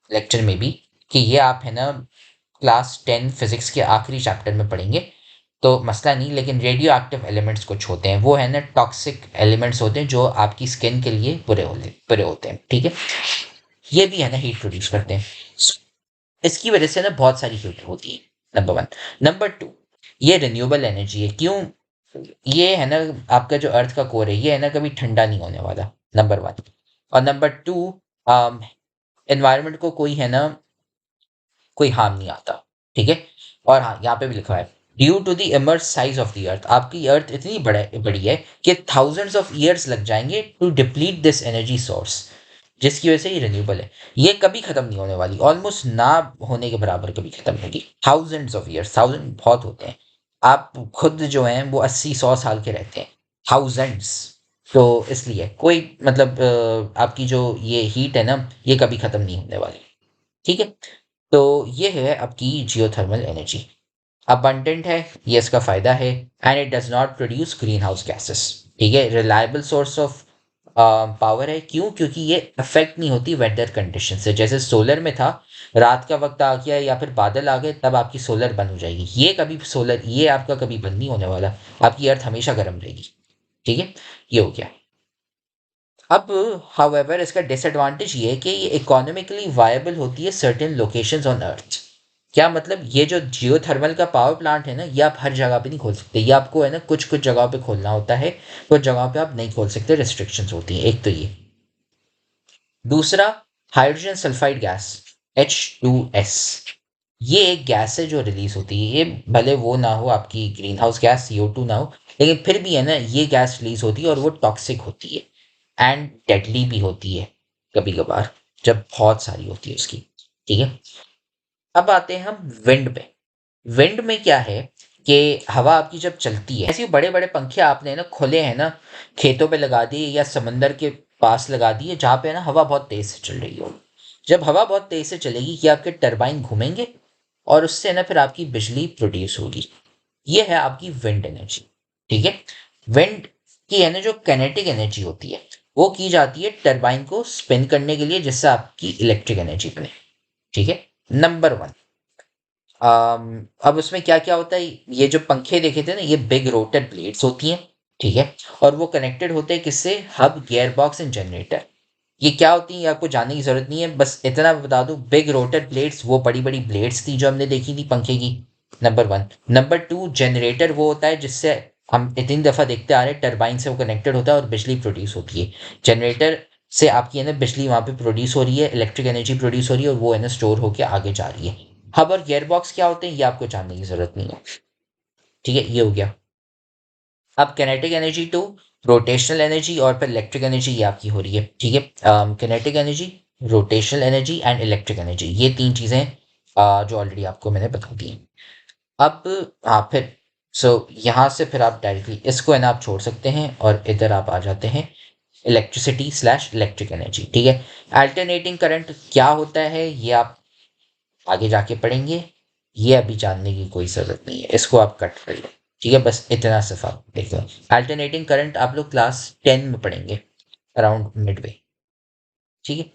लेक्चर में भी, कि ये आप है ना क्लास 10 फिजिक्स के आखिरी चैप्टर में पढ़ेंगे, तो मसला नहीं। लेकिन रेडियो एक्टिव एलिमेंट्स कुछ होते हैं, वो है ना टॉक्सिक एलिमेंट्स होते हैं जो आपकी स्किन के लिए बुरे होते हैं। ठीक है, ये भी है ना हीट प्रोड्यूस करते हैं। इसकी वजह से ना बहुत सारी हीट होती है, नंबर वन। नंबर टू, ये रिन्यूएबल एनर्जी है। क्यों, ये है ना आपका जो अर्थ का कोर है, ये है ना कभी ठंडा नहीं होने वाला, नंबर वन। और नंबर टू, एनवायरनमेंट को कोई है ना कोई हार्म नहीं आता। ठीक है, और हाँ यहाँ पे भी लिखा है due to the immense size of the earth, आपकी अर्थ इतनी बड़ी है कि थाउजेंड्स ऑफ ईयर्स लग जाएंगे to deplete this energy source, जिसकी वजह से ये रिन्यूएबल है। ये कभी खत्म नहीं होने वाली, ऑलमोस्ट ना होने के बराबर कभी खत्म होगी। थाउजेंड्स ऑफ ईयर्स, थाउजेंड बहुत होते हैं, आप खुद जो हैं वो 80-100 साल के रहते हैं, थाउजेंड्स। तो इसलिए कोई मतलब आपकी जो ये हीट है ना, ये कभी खत्म नहीं होने वाली। ठीक है, तो ये है आपकी जियोथर्मल एनर्जी, अबंडेंट है, ये इसका फायदा है, and it does not produce green house gases. ठीक है, रिलायबल सोर्स ऑफ पावर है। क्यों, क्योंकि ये अफेक्ट नहीं होती वेदर कंडीशन से। जैसे सोलर में था, रात का वक्त आ गया या फिर बादल आ गए, तब आपकी सोलर बंद हो जाएगी। ये कभी सोलर, ये आपका कभी बंद नहीं होने वाला, आपकी अर्थ हमेशा गर्म रहेगी। ठीक है, ये हो गया। अब हाउएवर इसका डिसएडवांटेज ये है कि ये इकोनॉमिकली वायबल होती है सर्टेन लोकेशंस ऑन अर्थ। क्या मतलब, ये जो जियोथर्मल का पावर प्लांट है ना, ये आप हर जगह पे नहीं खोल सकते, ये आपको है ना कुछ कुछ जगह पे खोलना होता है, कुछ जगह पे आप नहीं खोल सकते, रिस्ट्रिक्शंस होती हैं। एक तो ये। दूसरा, हाइड्रोजन सल्फाइड गैस, H2S, ये एक गैस है जो रिलीज होती है। ये भले वो ना हो आपकी ग्रीन हाउस गैस CO2 ना हो, लेकिन फिर भी है ना ये गैस रिलीज होती है और वो टॉक्सिक होती है एंड डेडली भी होती है कभी कभार, जब बहुत सारी होती है उसकी। ठीक है, अब आते हैं हम विंड पे। विंड में क्या है कि हवा आपकी जब चलती है, ऐसे बड़े बड़े पंखे आपने ना खोले हैं ना, खेतों पे लगा दिए या समंदर के पास लगा दिए, जहाँ पे ना हवा बहुत तेज से चल रही हो। जब हवा बहुत तेज से चलेगी, कि आपके टरबाइन घूमेंगे और उससे ना फिर आपकी बिजली प्रोड्यूस होगी। ये है आपकी विंड एनर्जी। ठीक है, विंड की है ना जो कैनेटिक एनर्जी होती है, वो की जाती है टरबाइन को स्पिन करने के लिए, जिससे आपकी इलेक्ट्रिक एनर्जी बने। ठीक है, नंबर वन। अब उसमें क्या क्या होता है, ये जो पंखे देखे थे ना, ये बिग रोटर ब्लेड्स होती हैं। ठीक है, और वो कनेक्टेड होते हैं किससे, hub, gear box and generator. ये क्या होती है आपको जानने की जरूरत नहीं है, बस इतना बता दूं, बिग रोटर ब्लेड्स वो बड़ी बड़ी ब्लेड्स थी जो हमने देखी थी पंखे की, number one. Number two, generator वो होता है जिससे हम इतनी दफा देखते आ रहे हैं, टरबाइन से वो कनेक्टेड होता है और बिजली प्रोड्यूस होती है। जनरेटर से आपकी है ना बिजली वहां पे प्रोड्यूस हो रही है, इलेक्ट्रिक एनर्जी प्रोड्यूस हो रही है, और वो है ना स्टोर होकर आगे जा रही है। हब और गियर बॉक्स क्या होते हैं, ये आपको जानने की जरूरत नहीं है। ठीक है, ये हो गया। अब kinetic energy to rotational energy और फिर इलेक्ट्रिक एनर्जी, ये आपकी हो रही है। ठीक है, kinetic energy, rotational energy and electric energy, ये तीन चीजें जो ऑलरेडी आपको मैंने बता दी। अब हाँ फिर, यहाँ से फिर आप डायरेक्टली इसको है ना आप छोड़ सकते हैं और इधर आप आ जाते हैं इलेक्ट्रिसिटी स्लैश इलेक्ट्रिक एनर्जी। ठीक है, अल्टरनेटिंग करंट क्या होता है ये आप आगे जाके पढ़ेंगे। ये अभी जानने की कोई ज़रूरत नहीं है, इसको आप कट कर लो। ठीक है, बस इतना सिर्फ आप देख लो। अल्टरनेटिंग करंट आप लोग क्लास 10 में पढ़ेंगे, अराउंड मिडवे। ठीक है,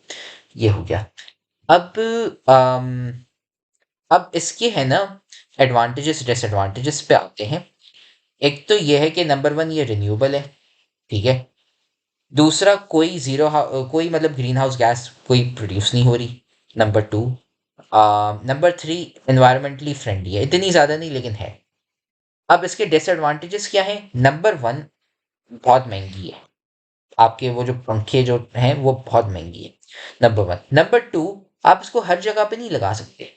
ये हो गया। अब अब इसके है ना एडवांटेजेस डिसएडवांटेजेस पे आते हैं। एक तो ये है कि नंबर वन, ये रिन्यूएबल है। ठीक है, दूसरा कोई कोई मतलब ग्रीन हाउस गैस कोई प्रोड्यूस नहीं हो रही। Number two, number three, environmentally friendly है, इतनी ज़्यादा नहीं लेकिन है। अब इसके डिसएडवांटेजेस क्या है? नंबर वन, बहुत महंगी है। आपके वो जो पंखे जो हैं वो बहुत महंगी है, नंबर वन। नंबर टू, आप इसको हर जगह पे नहीं लगा सकते।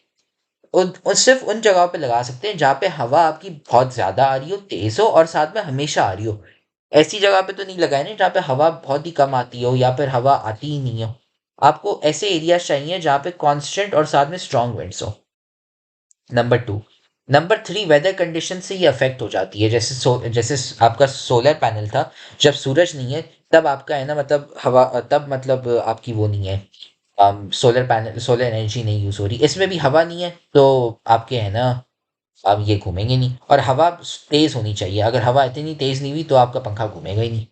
सिर्फ उन जगहों पे लगा सकते हैं जहाँ पे हवा आपकी बहुत ज़्यादा आ रही हो, तेज़ हो और साथ में हमेशा आ रही हो। ऐसी जगह पे तो नहीं लगाए ना जहाँ पे हवा बहुत ही कम आती हो या फिर हवा आती ही नहीं हो। आपको ऐसे एरियाज चाहिए जहाँ पे कांस्टेंट और साथ में स्ट्रॉन्ग विंड्स हो। Number two. Number three, weather condition से ये अफेक्ट हो जाती है। जैसे आपका सोलर पैनल था, जब सूरज नहीं है तब आपका है ना मतलब हवा, तब मतलब आपकी वो नहीं है, सोलर पैनल, सोलर एनर्जी नहीं यूज हो रही, इसमें भी हवा नहीं है तो आपके है ना अब ये घूमेंगे नहीं। और हवा तेज होनी चाहिए, अगर हवा इतनी तेज नहीं हुई तो आपका पंखा घूमेगा ही नहीं।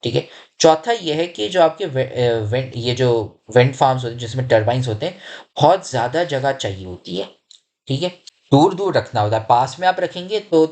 ठीक है। चौथा ये है कि जो आपके विंड, ये जो विंड फार्म्स होते हैं जिसमें टर्बाइंस होते हैं, बहुत ज़्यादा जगह चाहिए होती है। ठीक है, दूर दूर रखना होता है। पास में आप रखेंगे तो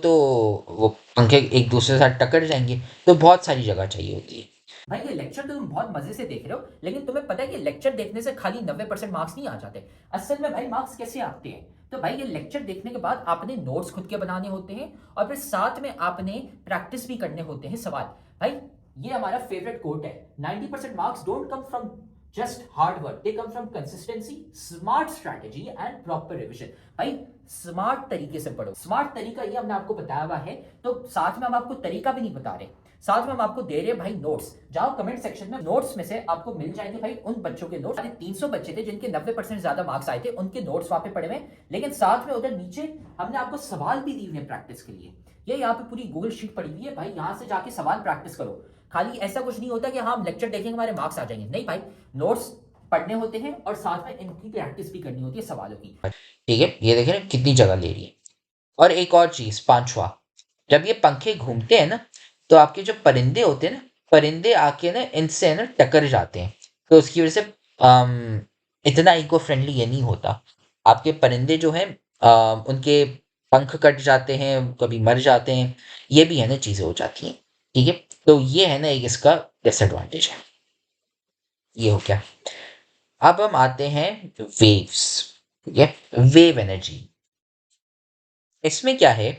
वो पंखे एक दूसरे के साथ टकरा जाएंगे, तो बहुत सारी जगह चाहिए होती है। भाई ये लेक्चर तो तुम बहुत मजे से देख रहे हो, लेकिन तुम्हें पता है कि लेक्चर देखने से खाली 90% मार्क्स नहीं आ जाते। असल में भाई मार्क्स कैसे आते हैं? तो भाई ये लेक्चर देखने के बाद आपने नोट्स खुद के बनाने होते हैं और फिर साथ में आपने प्रैक्टिस भी करने होते हैं सवाल। भाई ये हमारा फेवरेट कोट है, 90% marks don't come from just hard work, they come from consistency, smart strategy and proper revision. भाई स्मार्ट तरीके से पढ़ो। स्मार्ट तरीका ये हमने आपको बताया हुआ है, तो साथ में हम आपको तरीका भी नहीं बता रहे, साथ में हम आपको दे रहे हैं भाई नोट्स। जाओ कमेंट सेक्शन में, नोट्स में से आपको मिल जाएंगे भाई उन बच्चों के नोट्स। 300 बच्चे थे जिनके 90% ज्यादा मार्क्स आए थे, उनके नोट्स वहां पे पड़े हुए। लेकिन साथ में उधर नीचे हमने आपको सवाल भी दिए हैं प्रैक्टिस के लिए। ये यहाँ पे पूरी गूगल शीट पड़ी हुई है भाई, यहाँ से जाके सवाल प्रैक्टिस करो। खाली ऐसा कुछ नहीं होता कि हाँ हम लेक्चर देखेंगे हमारे मार्क्स आ जाएंगे, नहीं भाई, नोट्स पढ़ने होते हैं और साथ में इनकी प्रैक्टिस भी करनी होती है सवालों की। ठीक है, ये देखें ना कितनी जगह ले रही है। और एक और चीज, पांचवा, जब ये पंखे घूमते हैं ना तो आपके जो परिंदे होते हैं ना, परिंदे आके ना इनसे है ना टकर जाते हैं। तो उसकी वजह से इतना इको फ्रेंडली ये नहीं होता। आपके परिंदे जो हैं उनके पंख कट जाते हैं, कभी मर जाते हैं, ये भी है ना चीजें हो जाती हैं। ठीक है, तो ये है ना एक इसका डिसएडवांटेज है। ये हो गया। अब हम आते हैं वेव्स। ठीक है, वेव एनर्जी। इसमें क्या है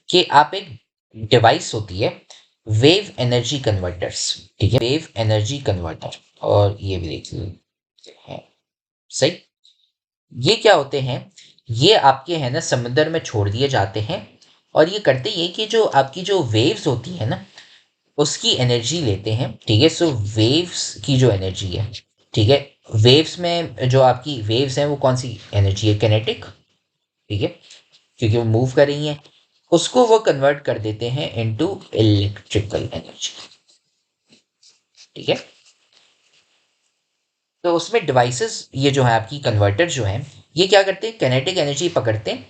कि आप एक डिवाइस होती है, वेव एनर्जी कन्वर्टर्स। ठीक है, वेव एनर्जी कन्वर्टर, और ये भी देख लीजिए है सही। ये क्या होते हैं? ये आपके है ना समुद्र में छोड़ दिए जाते हैं, और ये करते ये कि जो आपकी जो वेव्स होती है ना उसकी एनर्जी लेते हैं। ठीक है, सो वेव्स की जो एनर्जी है, ठीक है, वेव्स में जो आपकी वेव्स हैं वो कौन सी एनर्जी है? कैनेटिक। ठीक है, क्योंकि वो मूव कर रही हैं, उसको वो कन्वर्ट कर देते हैं इनटू इलेक्ट्रिकल एनर्जी। ठीक है, तो उसमें डिवाइसेस ये जो है आपकी कन्वर्टर जो है, ये क्या करते हैं? कैनेटिक एनर्जी पकड़ते हैं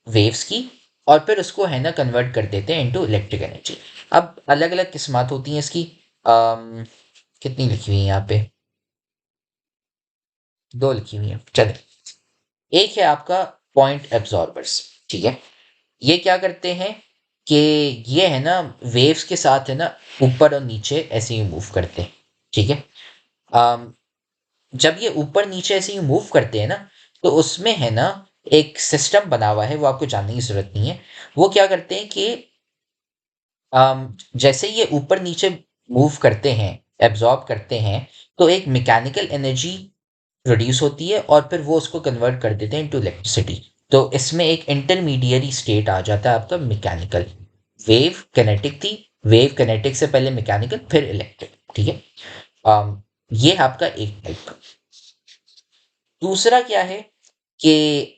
वेव्स की और फिर उसको है ना कन्वर्ट कर देते हैं इनटू इलेक्ट्रिक एनर्जी। अब अलग अलग किस्मात होती हैं इसकी। कितनी लिखी हुई है यहाँ पे? दो लिखी हुई है, चले। एक है आपका पॉइंट एब्जॉर्बर्स। ठीक है, ये क्या करते हैं कि ये है ना वेव्स के साथ है ना ऊपर और नीचे ऐसे ही मूव करते हैं। ठीक है, अम, जब ये ऊपर नीचे ऐसे ही मूव करते हैं ना तो उसमें है ना एक सिस्टम बना हुआ है, वो आपको जानने की जरूरत नहीं है। वो क्या करते हैं कि जैसे ये ऊपर नीचे मूव करते हैं, एब्जॉर्ब करते हैं, तो एक मैकेनिकल एनर्जी प्रोड्यूस होती है और फिर वो उसको कन्वर्ट कर देते हैं इनटू इलेक्ट्रिसिटी। तो इसमें एक इंटरमीडिएरी स्टेट आ जाता है आपका मैकेनिकल। वेव कैनेटिक थी, वेव कैनेटिक से पहले मैकेनिकल, फिर इलेक्ट्रिक। ठीक है, ये आपका एक टाइप। दूसरा क्या है कि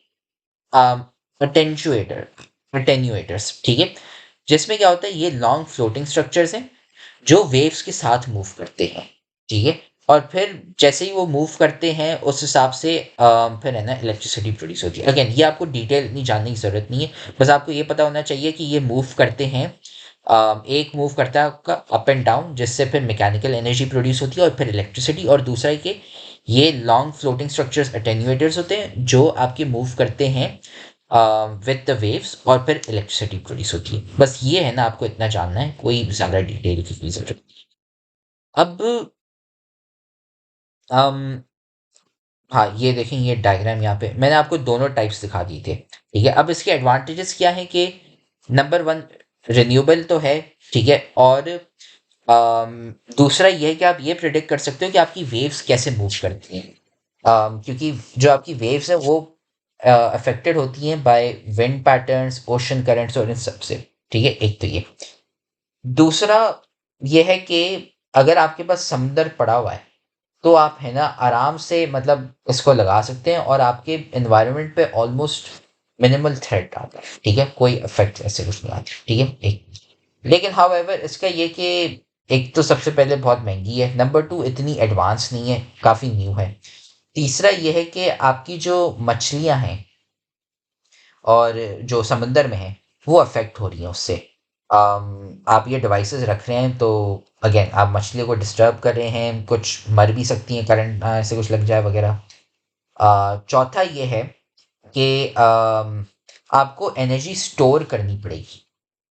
अटेंचुएटर, अटेन्यूएटर्स। ठीक है, जिसमें क्या होता है, ये लॉन्ग फ्लोटिंग स्ट्रक्चर्स हैं जो वेव्स के साथ मूव करते हैं। ठीक है, और फिर जैसे ही वो मूव करते हैं उस हिसाब से फिर है ना इलेक्ट्रिसिटी प्रोड्यूस होती है। अगेन ये आपको डिटेल इतनी जानने की ज़रूरत नहीं है, बस आपको ये पता होना चाहिए कि ये मूव करते हैं। एक मूव करता है आपका अप एंड डाउन, जिससे फिर मैकेनिकल एनर्जी प्रोड्यूस होती है और फिर इलेक्ट्रिसिटी। और दूसरा है कि ये लॉन्ग फ्लोटिंग स्ट्रक्चर्स अटेन्यूएटर्स होते हैं जो आपके मूव करते हैं विद द वेव्स, और फिर इलेक्ट्रिसिटी प्रोड्यूस होती है। बस ये है ना, आपको इतना जानना है, कोई ज़्यादा डिटेल की ज़रूरत नहीं। अब हम हाँ, ये देखें, ये डायग्राम यहाँ पे मैंने आपको दोनों टाइप्स दिखा दिए थे, ठीक है। अब इसके एडवांटेजेस क्या है कि नंबर वन, रिन्यूएबल तो है, ठीक है। और दूसरा ये है कि आप ये प्रिडिक्ट कर सकते हो कि आपकी वेव्स कैसे मूव करती हैं, क्योंकि जो आपकी वेव्स है वो अफेक्टेड होती हैं by wind patterns, ocean currents और इन सब से, ठीक है। एक तो ये, दूसरा ये है कि अगर आपके पास समुंदर पड़ा हुआ है तो आप है ना आराम से मतलब इसको लगा सकते हैं और आपके एनवायरनमेंट पे ऑलमोस्ट मिनिमल थ्रेट आता है, ठीक है। कोई इफेक्ट ऐसे कुछ नहीं आता, ठीक है। एक, लेकिन हाउएवर इसका ये कि एक तो सबसे पहले बहुत महंगी है, नंबर टू इतनी एडवांस नहीं है, काफ़ी न्यू है। तीसरा ये है कि आपकी जो मछलियां हैं और जो समंदर में हैं वो अफेक्ट हो रही हैं उससे। आप ये डिवाइसेस रख रहे हैं तो अगेन आप मछलियों को डिस्टर्ब कर रहे हैं, कुछ मर भी सकती हैं, करंट ऐसे कुछ लग जाए वगैरह। चौथा ये है कि आपको एनर्जी स्टोर करनी पड़ेगी,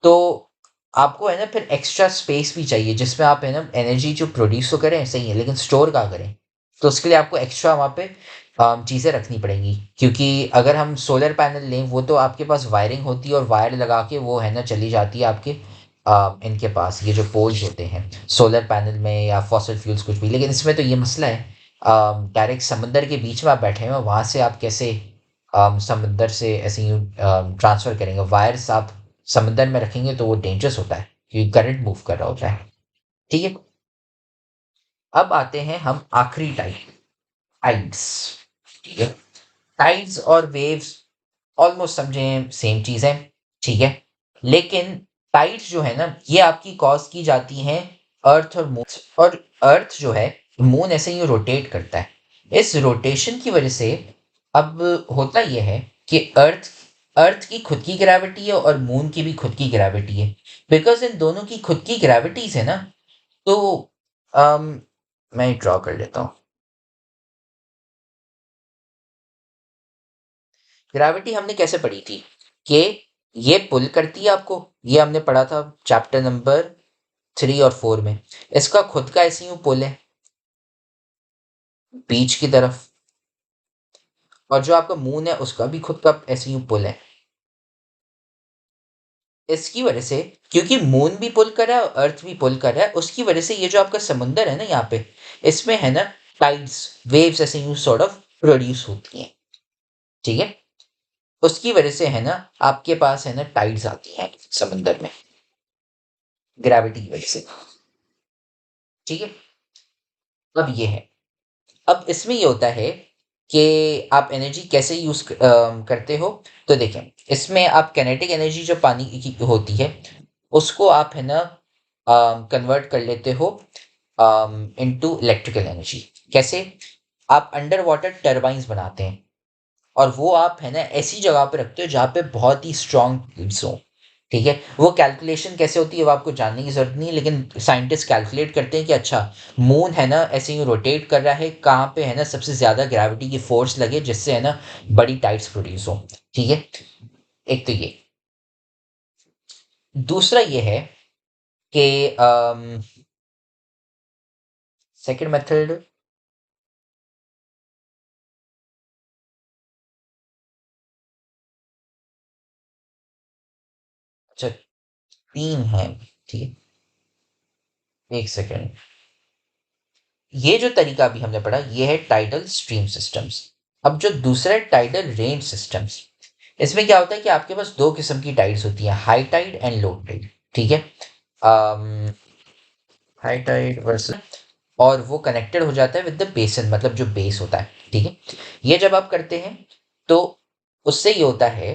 तो आपको है ना फिर एक्स्ट्रा स्पेस भी चाहिए जिसमें आप है ना एनर्जी जो प्रोड्यूस तो करें सही है, लेकिन स्टोर कहाँ करें। तो उसके लिए आपको एक्स्ट्रा वहाँ पे चीज़ें रखनी पड़ेंगी, क्योंकि अगर हम सोलर पैनल लें वो तो आपके पास वायरिंग होती है और वायर लगा के वो है ना चली जाती है आपके इनके पास, ये जो पोल्स होते हैं सोलर पैनल में या फॉसिल फ्यूल्स कुछ भी। लेकिन इसमें तो ये मसला है, डायरेक्ट समंदर के बीच में आप बैठे हुए हैं, वहाँ से आप कैसे समंदर से ऐसे यूँ ट्रांसफ़र करेंगे वायर्स। आप समंदर में रखेंगे तो वो डेंजरस होता है क्योंकि करंट मूव कर रहा होता है, ठीक है। अब आते हैं हम आखिरी टाइप, टाइड्स, ठीक है। टाइड्स और वेव्स ऑलमोस्ट समझें सेम चीज़ है, ठीक है। लेकिन टाइड्स जो है ना ये आपकी कॉज की जाती हैं अर्थ और मून, और अर्थ जो है, मून ऐसे ही रोटेट करता है, इस रोटेशन की वजह से अब होता यह है कि अर्थ अर्थ की खुद की ग्रेविटी है और मून की भी खुद की ग्रेविटी है। बिकॉज इन दोनों की खुद की ग्रेविटीज है ना, तो अम, मैं ड्रॉ कर लेता हूँ। ग्रेविटी हमने कैसे पढ़ी थी कि ये पुल करती है आपको, ये हमने पढ़ा था चैप्टर नंबर 3 और 4 में। इसका खुद का ऐसे यूं पुल है बीच की तरफ, और जो आपका मून है उसका भी खुद का ऐसे यूं पुल है। इसकी वजह से, क्योंकि मून भी पुल कर रहा है और अर्थ भी पुल कर रहा है, उसकी वजह से ये जो आपका समुंदर है ना यहाँ पे, इसमें है ना टाइड्स, वेव्स ऐसे यूं सॉर्ट ऑफ प्रोड्यूस होती हैं, ठीक है। उसकी वजह से है ना आपके पास है ना टाइड्स आती हैं समंदर में, ग्रेविटी की वजह से, ठीक है। अब ये है, अब इसमें ये होता है कि आप एनर्जी कैसे यूज करते हो। तो देखें, इसमें आप काइनेटिक एनर्जी जो पानी की होती है उसको आप है ना कन्वर्ट कर लेते हो इनटू इलेक्ट्रिकल एनर्जी। कैसे? आप अंडर वाटर टर्बाइंस बनाते हैं और वो आप है ना ऐसी जगह पे रखते हो जहाँ पे बहुत ही स्ट्रॉन्ग winds हो, ठीक है। वो कैलकुलेशन कैसे होती है वो आपको जानने की जरूरत नहीं है, लेकिन साइंटिस्ट कैलकुलेट करते हैं कि अच्छा मून है ना ऐसे ही रोटेट कर रहा है, कहाँ पे है ना सबसे ज्यादा ग्रेविटी की फोर्स लगे जिससे है ना बड़ी टाइड्स प्रोड्यूस हो, ठीक है। एक तो ये, दूसरा ये है कि सेकंड मेथड, अच्छा 3 है, ठीक है। एक सेकंड, ये जो तरीका अभी हमने पढ़ा ये है टाइडल स्ट्रीम सिस्टम्स। अब जो दूसरा है टाइडल रेंज सिस्टम्स, इसमें क्या होता है कि आपके पास दो किस्म की टाइड्स होती हैं, high tide and low tide, ठीक है। हाई टाइड वर्सेस, और वो कनेक्टेड हो जाता है विद द बेसन, मतलब जो बेस होता है, ठीक है। ये जब आप करते हैं तो उससे ये होता है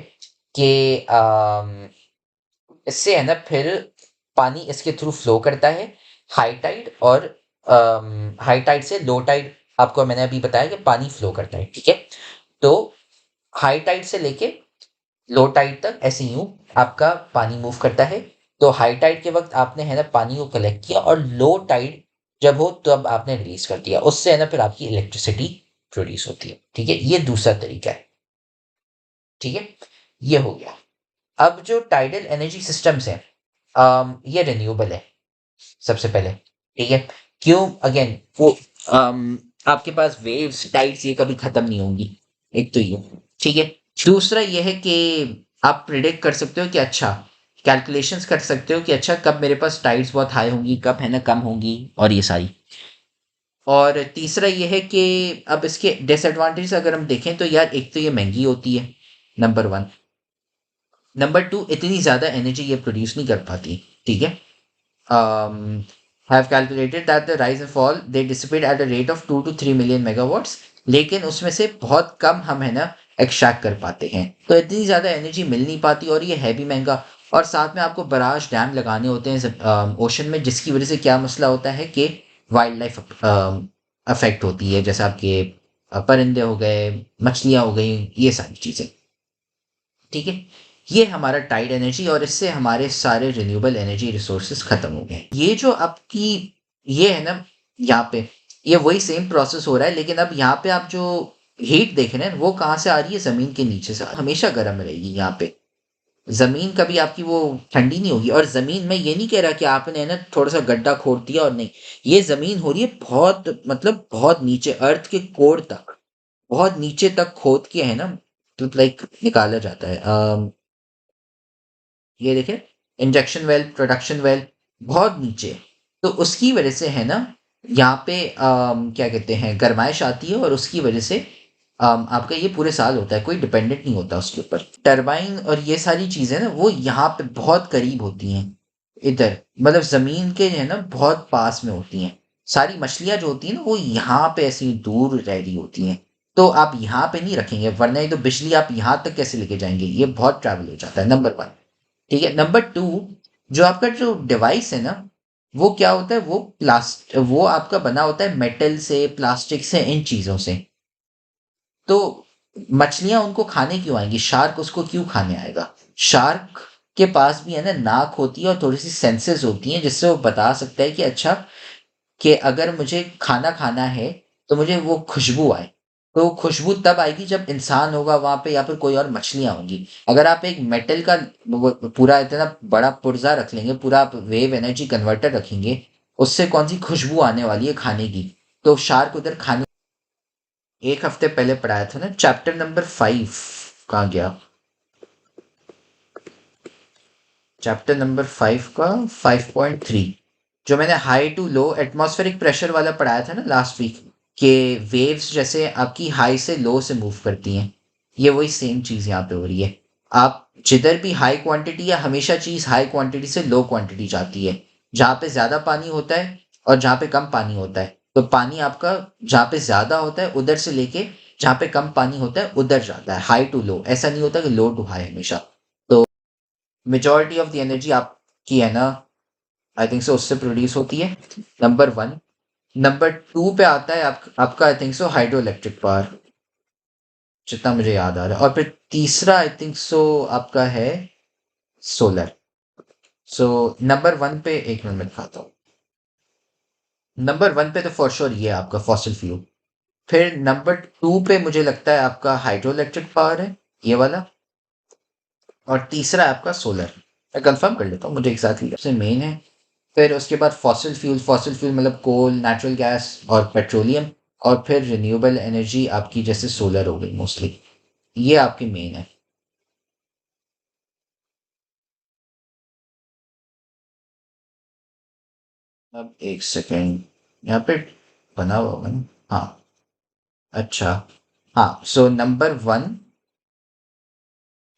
कि इससे है ना फिर पानी इसके थ्रू फ्लो करता है हाई टाइड और हाई टाइड से लो टाइड, आपको मैंने अभी बताया कि पानी फ्लो करता है, ठीक है। तो हाई टाइड से लेके लो टाइड तक ऐसे यूं आपका पानी मूव करता है। तो हाई टाइड के वक्त आपने है ना पानी को कलेक्ट किया, और लो टाइड जब हो तब आपने रिलीज कर दिया, उससे है ना फिर आपकी इलेक्ट्रिसिटी प्रोड्यूस होती है, ठीक है। ये दूसरा तरीका है, ठीक है। ये हो गया। अब जो टाइडल एनर्जी सिस्टम्स हैं, ये रिन्यूएबल है सबसे पहले, ठीक है। क्यों? अगेन वो आपके पास वेव्स टाइड्स ये कभी खत्म नहीं होंगी, एक तो ये, ठीक है। दूसरा ये है कि आप प्रिडिक्ट कर सकते हो कि अच्छा, कैलकुलेशंस कर सकते हो कि अच्छा कब मेरे पास टाइड्स बहुत हाई होंगी, कब है ना कम होंगी, और ये सारी। और तीसरा ये है कि अब इसके डिसएडवांटेज अगर हम देखें तो यार, एक तो ये महंगी होती है, नंबर वन। नंबर टू, इतनी ज़्यादा एनर्जी ये प्रोड्यूस नहीं कर पाती, ठीक है। have calculated that the rise and fall they dissipate at a rate of 2 to 3 million megawatts, लेकिन उसमें से बहुत कम हम है ना एक्सट्रैक्ट कर पाते हैं। तो इतनी ज़्यादा एनर्जी मिल नहीं पाती, और ये है भी महंगा। और साथ में आपको बराज डैम लगाने होते हैं ओशन में, जिसकी वजह से क्या मसला होता है कि वाइल्ड लाइफ अफेक्ट होती है, जैसे आपके परिंदे हो गए, मछलियाँ हो गई, ये सारी चीज़ें, ठीक है। ये हमारा टाइड एनर्जी, और इससे हमारे सारे रिन्यूएबल एनर्जी रिसोर्सेज खत्म हो गए। ये जो आपकी ये है ना, यहाँ पे ये वही सेम प्रोसेस हो रहा है, लेकिन अब यहाँ पे आप जो हीट देख रहे हैं वो कहाँ से आ रही है? जमीन के नीचे से। हमेशा गर्म रहेगी यहाँ पे जमीन, कभी आपकी वो ठंडी नहीं होगी। और जमीन में ये नहीं कह रहा कि आपने ना थोड़ा सा गड्ढा खोद दिया, और नहीं, ये जमीन हो रही है बहुत, मतलब बहुत नीचे, अर्थ के कोर तक, बहुत नीचे तक खोद के है ना, तो लाइक निकाला जाता है। ये देखें, इंजेक्शन वेल, प्रोडक्शन वेल, बहुत नीचे। तो उसकी वजह से है ना, यहाँ पे क्या कहते हैं, गर्माइश आती है, और उसकी वजह से आपका ये पूरे साल होता है, कोई डिपेंडेंट नहीं होता उसके ऊपर। टरबाइन और ये सारी चीज़ें ना वो यहाँ पे बहुत करीब होती हैं, इधर मतलब ज़मीन के है ना बहुत पास में होती हैं। सारी मछलियाँ जो होती हैं ना वो यहाँ पे ऐसी दूर रह रही होती हैं। तो आप यहाँ पे नहीं रखेंगे, वरना ये तो बिजली आप यहाँ तक कैसे लेके जाएंगे? ये बहुत ट्रैवल हो जाता है, नंबर वन, ठीक है। नंबर टू, जो आपका जो डिवाइस है ना, वो क्या होता है, वो आपका बना होता है मेटल से, प्लास्टिक से, इन चीज़ों से। तो मछलियां उनको खाने क्यों आएंगी? शार्क उसको क्यों खाने आएगा? शार्क के पास भी है ना नाक होती है, और थोड़ी सी सेंसेस होती हैं, जिससे वो बता सकता है कि अच्छा, कि अगर मुझे खाना खाना है तो मुझे वो खुशबू आए। तो वो खुशबू तब आएगी जब इंसान होगा वहां पे, या फिर कोई और मछलियां होंगी। अगर आप एक मेटल का पूरा इतना बड़ा पुर्जा रख लेंगे, पूरा आप वेव एनर्जी कन्वर्टर रखेंगे, उससे कौन सी खुशबू आने वाली है खाने की? तो शार्क उधर खाने। एक हफ्ते पहले पढ़ाया था ना, चैप्टर नंबर 5 कहाँ गया? चैप्टर नंबर 5 का 5.3, जो मैंने high to low atmospheric pressure वाला पढ़ाया था ना लास्ट वीक, कि वेव्स जैसे आपकी हाई से लो से मूव करती हैं। ये वही सेम चीज़ यहाँ पे हो रही है। आप जिधर भी हाई क्वांटिटी, या हमेशा चीज़ हाई क्वांटिटी से लो क्वांटिटी जाती है, जहाँ पे ज़्यादा पानी होता है और जहाँ पे कम पानी होता है। तो पानी आपका जहाँ पे ज़्यादा होता है उधर से लेके जहाँ पे कम पानी होता है उधर जाता है, हाई टू लो। ऐसा नहीं होता कि लो टू हाई हमेशा। मेजॉरिटी ऑफ द एनर्जी आपकी है ना, आई थिंक सो उससे प्रोड्यूस होती है, नंबर वन। नंबर टू पे आता है आपका I think so hydro electric power, जितना मुझे याद आ रहा है। और फिर तीसरा आई थिंक सो आपका है सोलर। सो नंबर वन पे, एक मिनट में दिखाता हूँ। नंबर वन पे तो फॉर श्योर ये है आपका फॉसिल फ्यूल। फिर नंबर टू पे मुझे लगता है आपका हाइड्रो इलेक्ट्रिक पावर है, ये वाला। और तीसरा है आपका सोलर। मैं कंफर्म कर लेता हूँ, मुझे एग्जैक्टली सबसे मेन है। फिर उसके बाद फॉसिल फ्यूल मतलब कोल, नेचुरल गैस और पेट्रोलियम। और फिर रिन्यूएबल एनर्जी आपकी जैसे सोलर हो गई मोस्टली। ये आपकी मेन है। अब एक सेकेंड, यहाँ पे बना हुआ होगा ना? हाँ, अच्छा, हाँ। सो नंबर वन,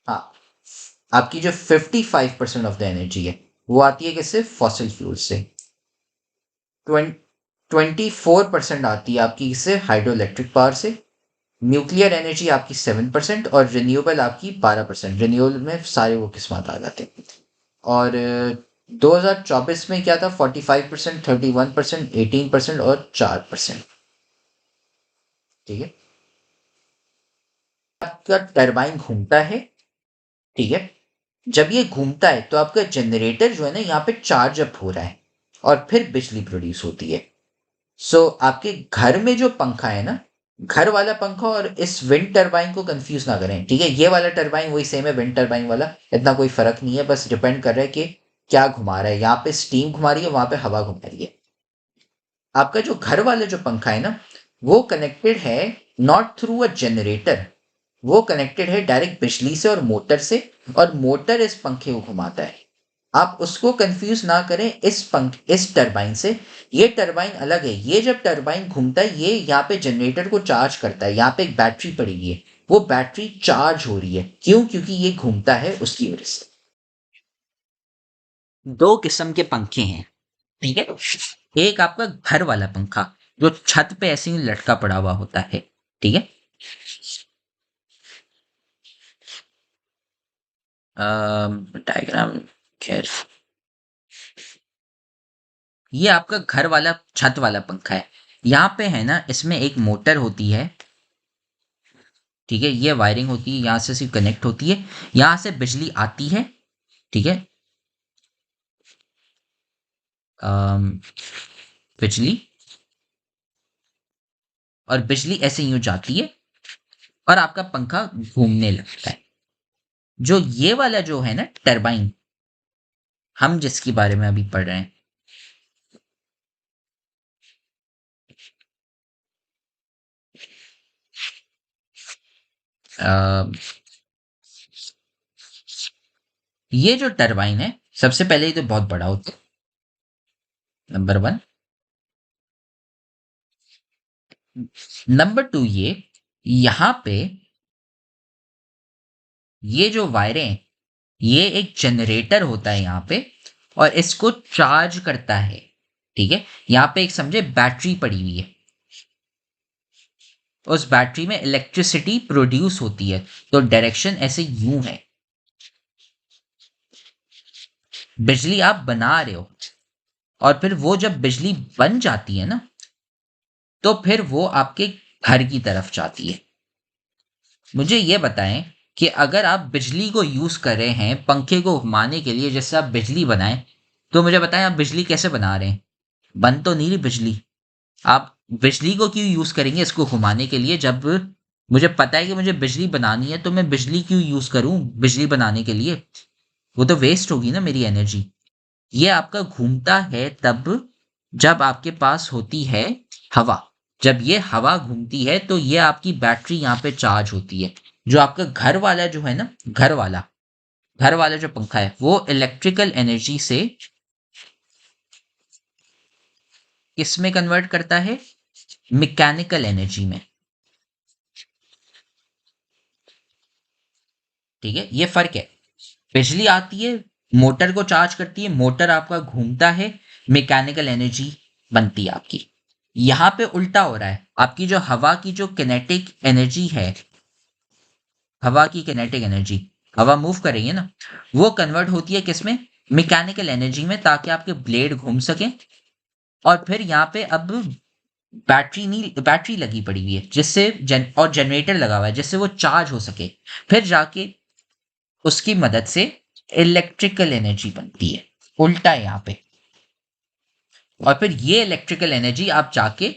हाँ, आपकी जो 55% ऑफ द एनर्जी है वो आती है किससे? फॉसिल फ्यूल से। 24% आती है आपकी इससे हाइड्रो इलेक्ट्रिक पावर से। न्यूक्लियर एनर्जी आपकी 7%, और रिन्यूएबल आपकी 12%। रिन्यूएबल में सारे वो किस्मत आ जाते हैं। और 2024 में क्या था? 45%, 31%, 18% और 4%। ठीक है, आपका टरबाइन घूमता है। ठीक है, जब ये घूमता है तो आपका जनरेटर जो है ना यहाँ पे चार्ज अप हो रहा है और फिर बिजली प्रोड्यूस होती है। सो आपके घर में जो पंखा है ना, घर वाला पंखा और इस विंड टरबाइन को कंफ्यूज ना करें। ठीक है, ये वाला टरबाइन वही सेम है विंड टरबाइन वाला, इतना कोई फर्क नहीं है, बस डिपेंड कर रहा है कि क्या घुमा रहा है। यहाँ पे स्टीम घुमा रही है, वहां पे हवा घुमा रही है। आपका जो घर वाला जो पंखा है ना, वो कनेक्टेड है नॉट थ्रू अ जनरेटर, वो कनेक्टेड है डायरेक्ट बिजली से और मोटर से, और मोटर इस पंखे को घुमाता है। आप उसको कंफ्यूज ना करें इस टरबाइन से। ये टरबाइन अलग है। ये जब टरबाइन घूमता है ये यहाँ पे जनरेटर को चार्ज करता है। यहाँ पे एक बैटरी पड़ी हुई है, वो बैटरी चार्ज हो रही है। क्यों? क्योंकि ये घूमता है, उसकी वजह से। दो किस्म के पंखे हैं। ठीक है, एक आपका घर वाला पंखा जो छत पे ऐसे ही लटका पड़ा हुआ होता है। ठीक है, डायग्राम, खैर, ये आपका घर वाला छत वाला पंखा है। यहाँ पे है ना, इसमें एक मोटर होती है। ठीक है, ये वायरिंग होती है, यहाँ से सिर्फ कनेक्ट होती है, यहाँ से बिजली आती है। ठीक है, बिजली, और बिजली ऐसे यूं जाती है और आपका पंखा घूमने लगता है। जो ये वाला जो है ना टरबाइन, हम जिसके बारे में अभी पढ़ रहे हैं, अ, ये जो टरबाइन है, सबसे पहले ये तो बहुत बड़ा होता है, नंबर वन। नंबर टू, ये यहाँ पे ये जो वायरें हैं, ये एक जनरेटर होता है यहाँ पे, और इसको चार्ज करता है। ठीक है, यहाँ पे एक समझे बैटरी पड़ी हुई है, उस बैटरी में इलेक्ट्रिसिटी प्रोड्यूस होती है। तो डायरेक्शन ऐसे यूं है, बिजली आप बना रहे हो, और फिर वो जब बिजली बन जाती है ना, तो फिर वो आपके घर की तरफ जाती है। मुझे ये बताएं कि अगर आप बिजली को यूज कर रहे हैं पंखे को घुमाने के लिए, जैसे आप बिजली बनाएं, तो मुझे बताएं आप बिजली कैसे बना रहे हैं? बन तो नहीं रही बिजली। आप बिजली को क्यों यूज करेंगे इसको घुमाने के लिए? जब मुझे पता है कि मुझे बिजली बनानी है, तो मैं बिजली क्यों यूज करूं बिजली बनाने के लिए? वो तो वेस्ट होगी ना मेरी एनर्जी। ये आपका घूमता है तब जब आपके पास होती है हवा। जब ये हवा घूमती है तो ये आपकी बैटरी यहाँ पे चार्ज होती है। जो आपका घर वाला जो है ना, घर वाला जो पंखा है, वो इलेक्ट्रिकल एनर्जी से किस में कन्वर्ट करता है? मैकेनिकल एनर्जी में। ठीक है, ये फर्क है। बिजली आती है, मोटर को चार्ज करती है, मोटर आपका घूमता है, मैकेनिकल एनर्जी बनती है आपकी। यहाँ पे उल्टा हो रहा है। आपकी जो हवा की जो किनेटिक एनर्जी है, हवा की किनेटिक एनर्जी, हवा मूव करेगी ना, वो कन्वर्ट होती है किसमें? मैकेनिकल एनर्जी में, ताकि आपके ब्लेड घूम सके। और फिर यहाँ पे अब बैटरी लगी पड़ी हुई है, जिससे और जनरेटर लगा हुआ है जिससे वो चार्ज हो सके। फिर जाके उसकी मदद से इलेक्ट्रिकल एनर्जी बनती है। उल्टा है यहाँ पे। और फिर ये इलेक्ट्रिकल एनर्जी आप जाके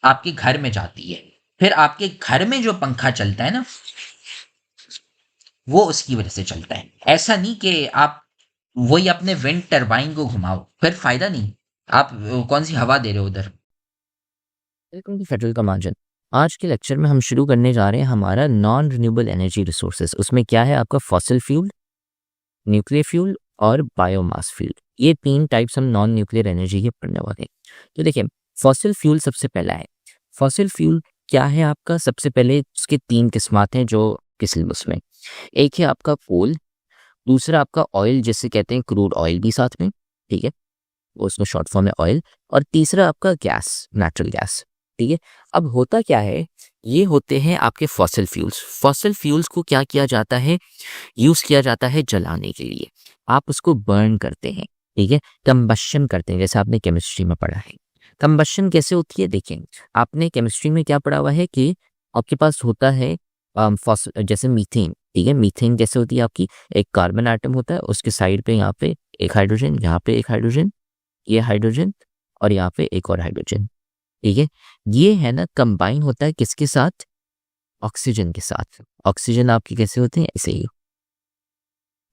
आपके घर में जाती है। फिर आपके घर में जो पंखा चलता है ना, वो उसकी वजह से चलता है। ऐसा नहीं कि आप वही अपने विंड टरबाइन को घुमाओ, फिर फायदा नहीं। आप कौन सी हवा दे रहे हो उधर? वेलकम टू फेडरल का मार्जिन। आज के लेक्चर में हम शुरू करने जा रहे हैं हमारा नॉन रिन्यूएबल एनर्जी रिसोर्सेज। उसमें क्या है आपका फॉसिल फ्यूल, न्यूक्लियर फ्यूल और बायोमास फ्यूल। ये 3 टाइप्स हम नॉन न्यूक्लियर एनर्जी के पढ़ने वाले हैं। तो देखिए, फॉसिल फ्यूल सबसे पहला है। फॉसिल फ्यूल क्या है आपका? सबसे पहले उसके 3 किस्मात हैं जो कि सिलेबस में। एक है आपका कोल, दूसरा आपका ऑयल जिसे कहते हैं क्रूड ऑयल भी साथ में, ठीक है, वो उसमें शॉर्ट फॉर्म है ऑयल, और तीसरा आपका गैस, नेचुरल गैस। ठीक है, अब होता क्या है, ये होते हैं आपके फॉसिल फ्यूल्स। फॉसिल फ्यूल्स को क्या किया जाता है? यूज़ किया जाता है जलाने के लिए। आप उसको बर्न करते हैं। ठीक है, कंबशन करते हैं, जैसे आपने केमिस्ट्री में पढ़ा है। कंबशन कैसे होती है, देखें आपने केमिस्ट्री में क्या पढ़ा हुआ है कि आपके पास होता है जैसे मीथेन, ठीक है, मीथेन कैसे होती है आपकी, एक कार्बन एटम होता है, उसके साइड पे यहाँ पे एक हाइड्रोजन, यहाँ पे एक हाइड्रोजन, ये हाइड्रोजन और यहाँ पे एक और हाइड्रोजन, ठीक है। ये है ना कंबाइन होता है किसके साथ, ऑक्सीजन के साथ। ऑक्सीजन आपकी कैसे होते हैं, ऐसे ही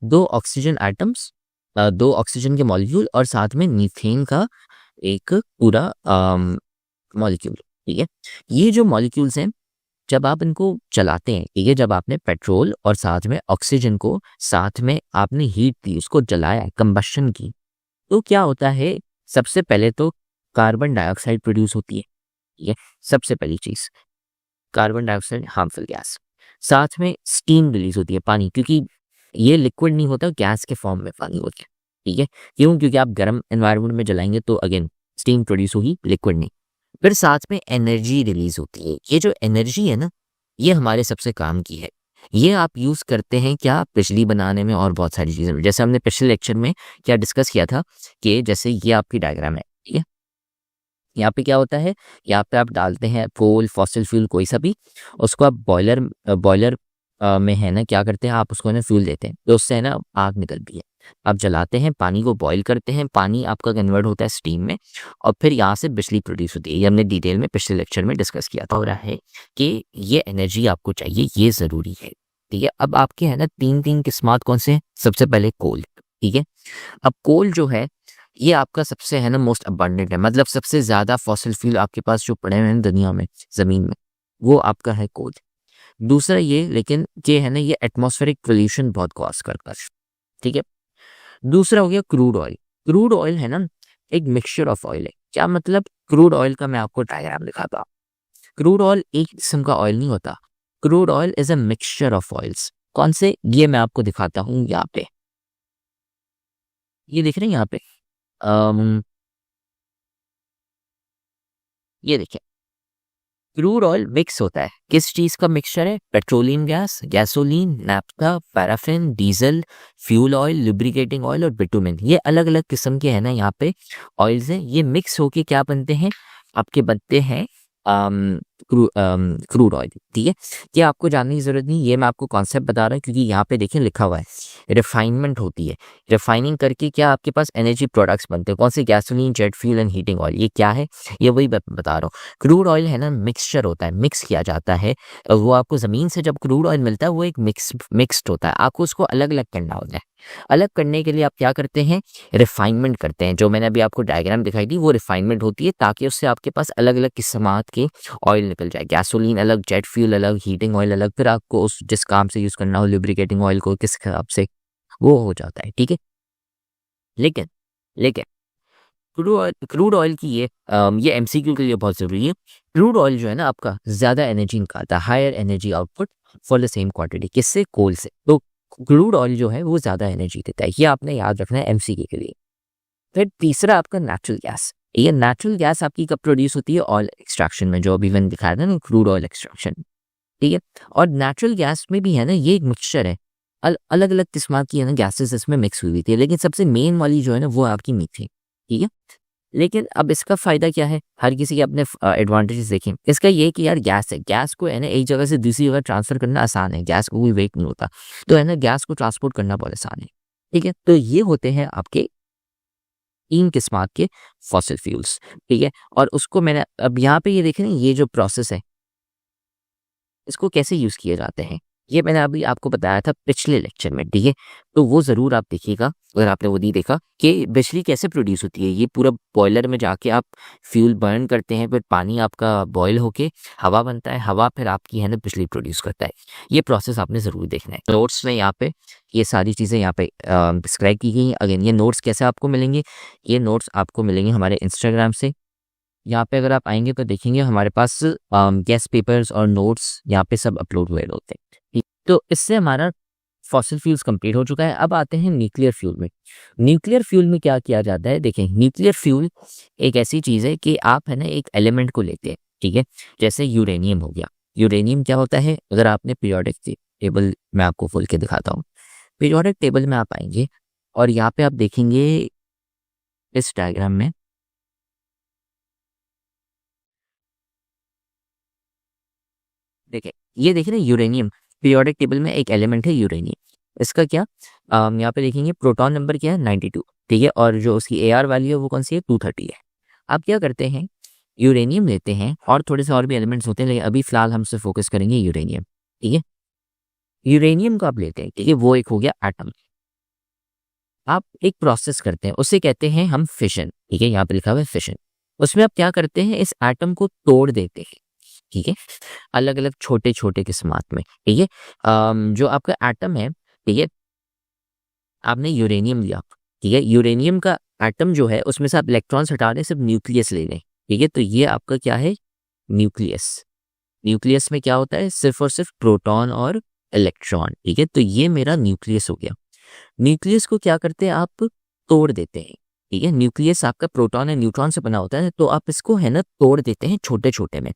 दो ऑक्सीजन एटम्स, दो ऑक्सीजन के मॉलिक्यूल और साथ में मीथेन का एक पूरा मॉलिक्यूल, ठीक है। ये जो मॉलिक्यूल्स हैं जब आप इनको चलाते हैं, ठीक है, जब आपने पेट्रोल और साथ में ऑक्सीजन को साथ में आपने हीट दी, उसको जलाया, कंबशन की, तो क्या होता है, सबसे पहले तो कार्बन डाइऑक्साइड प्रोड्यूस होती है, ठीक है, सबसे पहली चीज कार्बन डाइऑक्साइड हार्मफुल गैस, साथ में स्टीम रिलीज होती है, पानी, क्योंकि ये लिक्विड नहीं होता, गैस के फॉर्म में पानी होता है, ठीक है। क्यों, क्योंकि आप गर्म एनवायरनमेंट में जलाएंगे तो अगेन स्टीम प्रोड्यूस होगी, लिक्विड नहीं। फिर साथ में एनर्जी रिलीज होती है, ये जो एनर्जी है ना, ये हमारे सबसे काम की है। ये आप यूज करते हैं क्या, बिजली बनाने में और बहुत सारी चीजें में। जैसे हमने पिछले लेक्चर में क्या डिस्कस किया था कि जैसे ये आपकी डायग्राम है, ठीक है, यहाँ पे क्या होता है, यहाँ पे आप डालते हैं कोल, फॉसिल फ्यूल, कोई सा भी, उसको आप बॉयलर में है ना क्या करते हैं, आप उसको ना फ्यूल देते हैं, तो उससे है ना आग निकलती है, आप जलाते हैं, पानी को बॉईल करते हैं, पानी आपका कन्वर्ट होता है स्टीम में और फिर यहाँ से बिजली प्रोड्यूस होती है। ये हमने डिटेल में पिछले लेक्चर में डिस्कस किया था। हो रहा है कि ये एनर्जी आपको चाहिए, ये ज़रूरी है, ठीक है। अब आपके है ना तीन किस्मात कौन से हैं, सबसे पहले कोल, ठीक है। अब कोल जो है ये आपका सबसे है ना मोस्ट अबंडेंट है, मतलब सबसे ज़्यादा फॉसिल फ्यूल आपके पास जो पड़े हुए हैं दुनिया में, ज़मीन में, वो आपका है कोल। दूसरा ये, लेकिन ये है ना, ये एटमॉस्फेरिक पोल्यूशन बहुत कॉज करता है, ठीक है। दूसरा हो गया क्रूड ऑयल। क्रूड ऑयल है ना एक मिक्सचर ऑफ ऑयल है। क्या मतलब, क्रूड ऑयल का मैं आपको डायग्राम दिखाता हूँ। क्रूड ऑयल एक किस्म का ऑयल नहीं होता, crude oil is a mixture of oils. कौन से, ये मैं आपको दिखाता हूँ यहाँ पे, ये देख रहे हैं यहाँ पे, ये देखिए, क्रूड ऑयल मिक्स होता है, किस चीज का मिक्सचर है, petroleum gas, gasoline, naphtha, paraffin, diesel, fuel oil, lubricating oil और बिटुमेन। ये अलग अलग किस्म के है ना यहाँ पे ऑयल्स हैं। ये मिक्स होके क्या बनते हैं, आपके बनते हैं क्रूड ऑयल, ठीक है। ये आपको जानने की जरूरत नहीं, ये मैं आपको कॉन्सेप्ट बता रहा हूँ क्योंकि यहाँ पे देखिए लिखा हुआ है रिफाइनमेंट होती है, रिफाइनिंग करके क्या आपके पास एनर्जी प्रोडक्ट्स बनते हैं, कौन से, gasoline, jet fuel and heating oil. ये क्या है, ये वही बता रहा हूँ। क्रूड ऑयल है ना मिक्सचर होता है, मिक्स किया जाता है, वो आपको जमीन से जब क्रूड ऑयल मिलता है वो एक मिक्स्ड होता है, आपको उसको अलग अलग करना होता है। अलग करने के लिए आप क्या करते हैं, रिफाइनमेंट करते हैं। जो मैंने अभी आपको डायग्राम दिखाई दी वो रिफाइनमेंट होती है, ताकि उससे आपके पास अलग अलग किस्मात के ऑयल निकल जाए, गैसोलीन अलग, जेट फ्यूल अलग, हीटिंग ऑयल अलग, फिर आपको उस जिस काम से यूज करना हो, लुब्रिकेटिंग ऑयल को किस हिसाब से, वो हो जाता है, ठीक है। लेकिन लेकिन क्रूड ऑयल की ये एमसीक्यू के लिए बहुत जरूरी है। क्रूड ऑयल जो है ना आपका ज्यादा एनर्जी निकालता है, higher energy output for the same quantity, किससे, कोल से। तो क्रूड ऑयल जो है वो ज्यादा एनर्जी देता है, ये आपने याद रखना है एमसीक्यू के लिए। फिर तीसरा आपका नेचुरल गैस। ये नेचुरल गैस आपकी कब प्रोड्यूस होती है, ऑयल एक्सट्रैक्शन में, जो अभी मैंने दिखाया था ना, क्रूड ऑयल एक्सट्रैक्शन, ठीक है। और नेचुरल गैस में भी है ना ये एक मिक्सचर है, अलग अलग किस्म की है ना गैसेस इसमें मिक्स हुई थी, लेकिन सबसे मेन वाली जो है ना वो आपकी मीथेन, ठीक है। लेकिन अब इसका फायदा क्या है, हर किसी के अपने एडवांटेजेस देखें। इसका ये है कि यार गैस है, गैस को है ना एक जगह से दूसरी जगह ट्रांसफर करना आसान है, गैस को कोई वेट नहीं होता, तो है ना गैस को ट्रांसपोर्ट करना बहुत आसान है, ठीक है। तो ये होते हैं आपके तीन किस्मात के फॉसिल फ्यूल्स, ठीक है। और उसको मैंने अब यहाँ पे ये देखें ना, ये जो प्रोसेस है इसको कैसे यूज किए जाते हैं, ये मैंने अभी आपको बताया था पिछले लेक्चर में, ठीक है। तो वो जरूर आप देखिएगा अगर आपने वो नहीं देखा कि बिजली कैसे प्रोड्यूस होती है। ये पूरा बॉयलर में जाके आप फ्यूल बर्न करते हैं, फिर पानी आपका बॉयल होके हवा बनता है, हवा फिर आपकी है ना बिजली प्रोड्यूस करता है। ये प्रोसेस आपने जरूर देखना है। नोट्स में यहाँ पे ये सारी चीज़ें यहाँ पे डिस्क्राइब की गई हैं। अगेन ये नोट्स कैसे आपको मिलेंगे, ये नोट्स आपको मिलेंगे हमारे इंस्टाग्राम से। यहाँ पे अगर आप आएंगे तो देखेंगे हमारे पास गेस्ट पेपर्स और नोट्स यहाँ पे सब अपलोड हुए होते हैं, ठीक। तो इससे हमारा फॉसिल फ्यूल्स कंप्लीट हो चुका है। अब आते हैं न्यूक्लियर फ्यूल में। न्यूक्लियर फ्यूल में क्या किया जाता है, देखें न्यूक्लियर फ्यूल एक ऐसी चीज़ है कि आप है ना एक एलिमेंट को लेते हैं, ठीक है। जैसे यूरेनियम हो गया, यूरेनियम क्या होता है, अगर आपने पीरियोडिक टेबल मैं आपको खोल के दिखाता हूँ। पीरियोडिक टेबल में आप आएंगे और यहाँ पे आप देखेंगे इस डायग्राम में देखिए, ये देखिए ना, यूरेनियम पीरियोडिक टेबल में एक एलिमेंट है यूरेनियम। इसका क्या यहाँ पे देखेंगे प्रोटॉन नंबर क्या है 92, ठीक है, और जो उसकी एआर वैल्यू है वो कौन सी है 230 है। आप क्या करते हैं, यूरेनियम लेते हैं और थोड़े से और भी एलिमेंट्स होते हैं, लेकिन अभी फिलहाल हम सिर्फ फोकस करेंगे यूरेनियम, ठीक है। यूरेनियम को आप लेते हैं, ठीक है, वो एक हो गया एटम। आप एक प्रोसेस करते हैं, उसे कहते हैं हम फिशन, ठीक है, यहाँ पे लिखा हुआ है फिशन। उसमें आप क्या करते हैं, इस एटम को तोड़ देते हैं, ठीक है, अलग अलग छोटे छोटे किस्मात में, ठीक है। जो आपका एटम है, ठीक है, आपने यूरेनियम लिया, ठीक है, यूरेनियम का एटम जो है उसमें से आप इलेक्ट्रॉन्स हटा दें, सिर्फ न्यूक्लियस ले लें, ठीक है। तो ये आपका क्या है, न्यूक्लियस। न्यूक्लियस में क्या होता है, सिर्फ और सिर्फ प्रोटॉन और इलेक्ट्रॉन, ठीक है। तो ये मेरा न्यूक्लियस हो गया। न्यूक्लियस को क्या करते हैं, आप तोड़ देते हैं, ठीक है। न्यूक्लियस आपका प्रोटॉन और न्यूट्रॉन से बना होता है, तो आप इसको है ना तोड़ देते हैं छोटे छोटे में,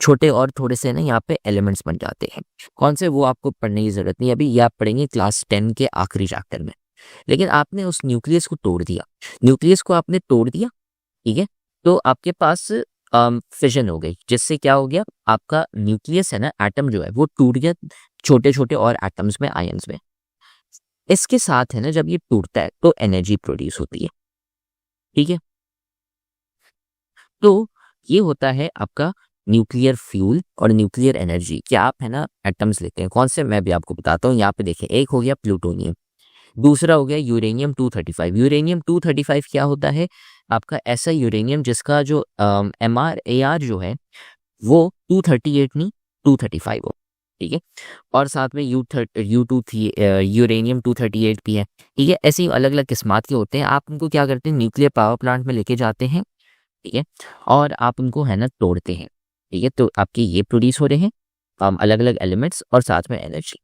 छोटे और थोड़े से ना यहाँ पे एलिमेंट्स बन जाते हैं। कौन से, वो आपको पढ़ने की जरूरत नहीं, अभी ये आप पढ़ेंगे क्लास 10 के आखिरी चैप्टर में। लेकिन आपने उस न्यूक्लियस को तोड़ दिया, न्यूक्लियस को आपने तोड़ दिया, ठीक है। तो आपके पास फिजन हो गई, जिससे क्या हो गया, आपका न्यूक्लियस है ना, एटम जो है वो टूट गया छोटे छोटे और एटम्स में, आयंस में। इसके साथ है ना, जब ये टूटता है तो एनर्जी प्रोड्यूस होती है, ठीक है। तो ये होता है आपका न्यूक्लियर फ्यूल और न्यूक्लियर एनर्जी। क्या आप है ना एटम्स लेते हैं, कौन से, मैं भी आपको बताता हूँ। यहाँ पे देखिए, एक हो गया प्लूटोनियम, दूसरा हो गया यूरेनियम 235। यूरेनियम 235 क्या होता है, आपका ऐसा यूरेनियम जिसका जो MrAr जो है वो 238 नहीं 235 हो, ठीक है। और साथ में U2 थी, यूरेनियम 238 भी है, ठीक है। ऐसे ही अलग अलग किस्मात के होते हैं। आप उनको क्या करते हैं, न्यूक्लियर पावर प्लांट में लेके जाते हैं, ठीक है, और आप उनको है ना तोड़ते हैं, ठीक है। तो आपके ये प्रोड्यूस हो रहे हैं अलग अलग एलिमेंट्स और साथ में एनर्जी।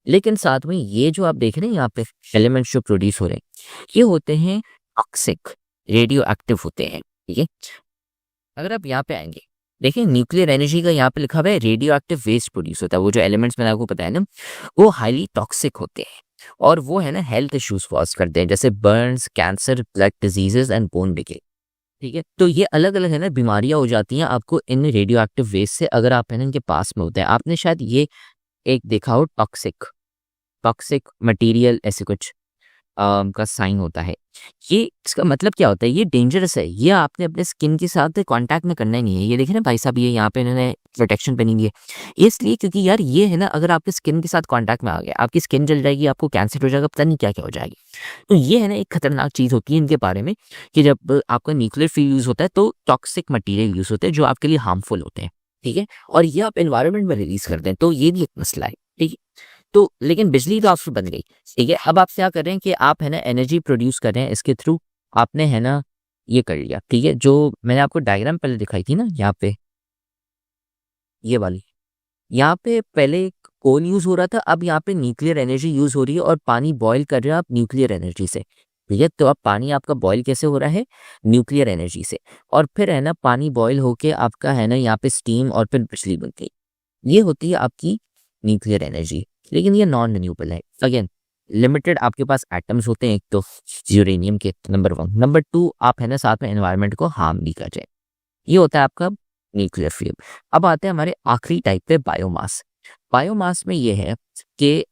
लेकिन साथ में ये जो आप देख रहे हैं यहाँ पे एलिमेंट्स जो प्रोड्यूस हो रहे हैं, ये होते हैं टॉक्सिक, रेडियो एक्टिव होते हैं, ठीक है। अगर आप यहाँ पे आएंगे, देखिए न्यूक्लियर एनर्जी का यहाँ पे लिखा हुआ है रेडियो एक्टिव वेस्ट प्रोड्यूस होता है। वो जो एलिमेंट्स मैंने आपको बताया ना, वो हाईली टॉक्सिक होते हैं और वो है ना हेल्थ इश्यूज कॉज करते हैं, जैसे Burns, cancer, blood diseases and bone decay, ठीक है। तो ये अलग अलग है ना बीमारियां हो जाती हैं आपको इन रेडियो एक्टिव वेस्ट से, अगर आप है ना इनके पास में होते हैं। आपने शायद ये एक देखा हो, टॉक्सिक, टॉक्सिक मटेरियल ऐसे कुछ का साइन होता है। ये इसका मतलब क्या होता है, ये डेंजरस है, ये आपने अपने स्किन के साथ कांटेक्ट में करना ही नहीं है। ये देखें ना भाई साहब, ये यहाँ पे इन्होंने प्रोटेक्शन पहनी हुई है, ये इसलिए क्योंकि यार ये है ना, अगर आपके स्किन के साथ कांटेक्ट में आ गया, आपकी स्किन जल जाएगी, आपको कैंसर हो जाएगा, पता नहीं क्या क्या हो जाएगी। तो ये है ना एक खतरनाक चीज़ होती है इनके बारे में, कि जब आपका न्यूक्लियर फ्यूल यूज़ होता है तो टॉक्सिक मटीरियल यूज़ होते हैं जो आपके लिए हार्मफुल होते हैं, ठीक है। और ये आप एनवायरनमेंट में रिलीज करते हैं, तो ये भी एक मसला है, ठीक है। तो लेकिन बिजली तो आपसे बन गई, ठीक है। अब आप क्या कर रहे हैं कि आप है ना एनर्जी प्रोड्यूस कर रहे हैं इसके थ्रू, आपने है ना ये कर लिया, ठीक है। जो मैंने आपको डायग्राम पहले दिखाई थी ना, यहाँ पे ये वाली, यहाँ पे पहले कोल यूज हो रहा था, अब यहाँ पे न्यूक्लियर एनर्जी यूज हो रही है और पानी बॉईल कर रहे हो आप न्यूक्लियर एनर्जी से, ठीक है। तो अब पानी आपका बॉईल कैसे हो रहा है, न्यूक्लियर एनर्जी से, और फिर है ना पानी बॉईल होके आपका है ना यहाँ पे स्टीम और फिर बिजली बनती है। ये होती है आपकी न्यूक्लियर एनर्जी, लेकिन ये नॉन रिन्यूएबल है। अगेन लिमिटेड आपके पास एटम्स होते हैं, एक तो यूरेनियम के, नंबर 1, नंबर 2 आप है ना साथ में एनवायरनमेंट को हार्म भी कर जाए। ये होता है आपका न्यूक्लियर फ्यूल। अब आते हैं हमारे आखिरी टाइप पे, बायोमास। बायोमास में ये है कि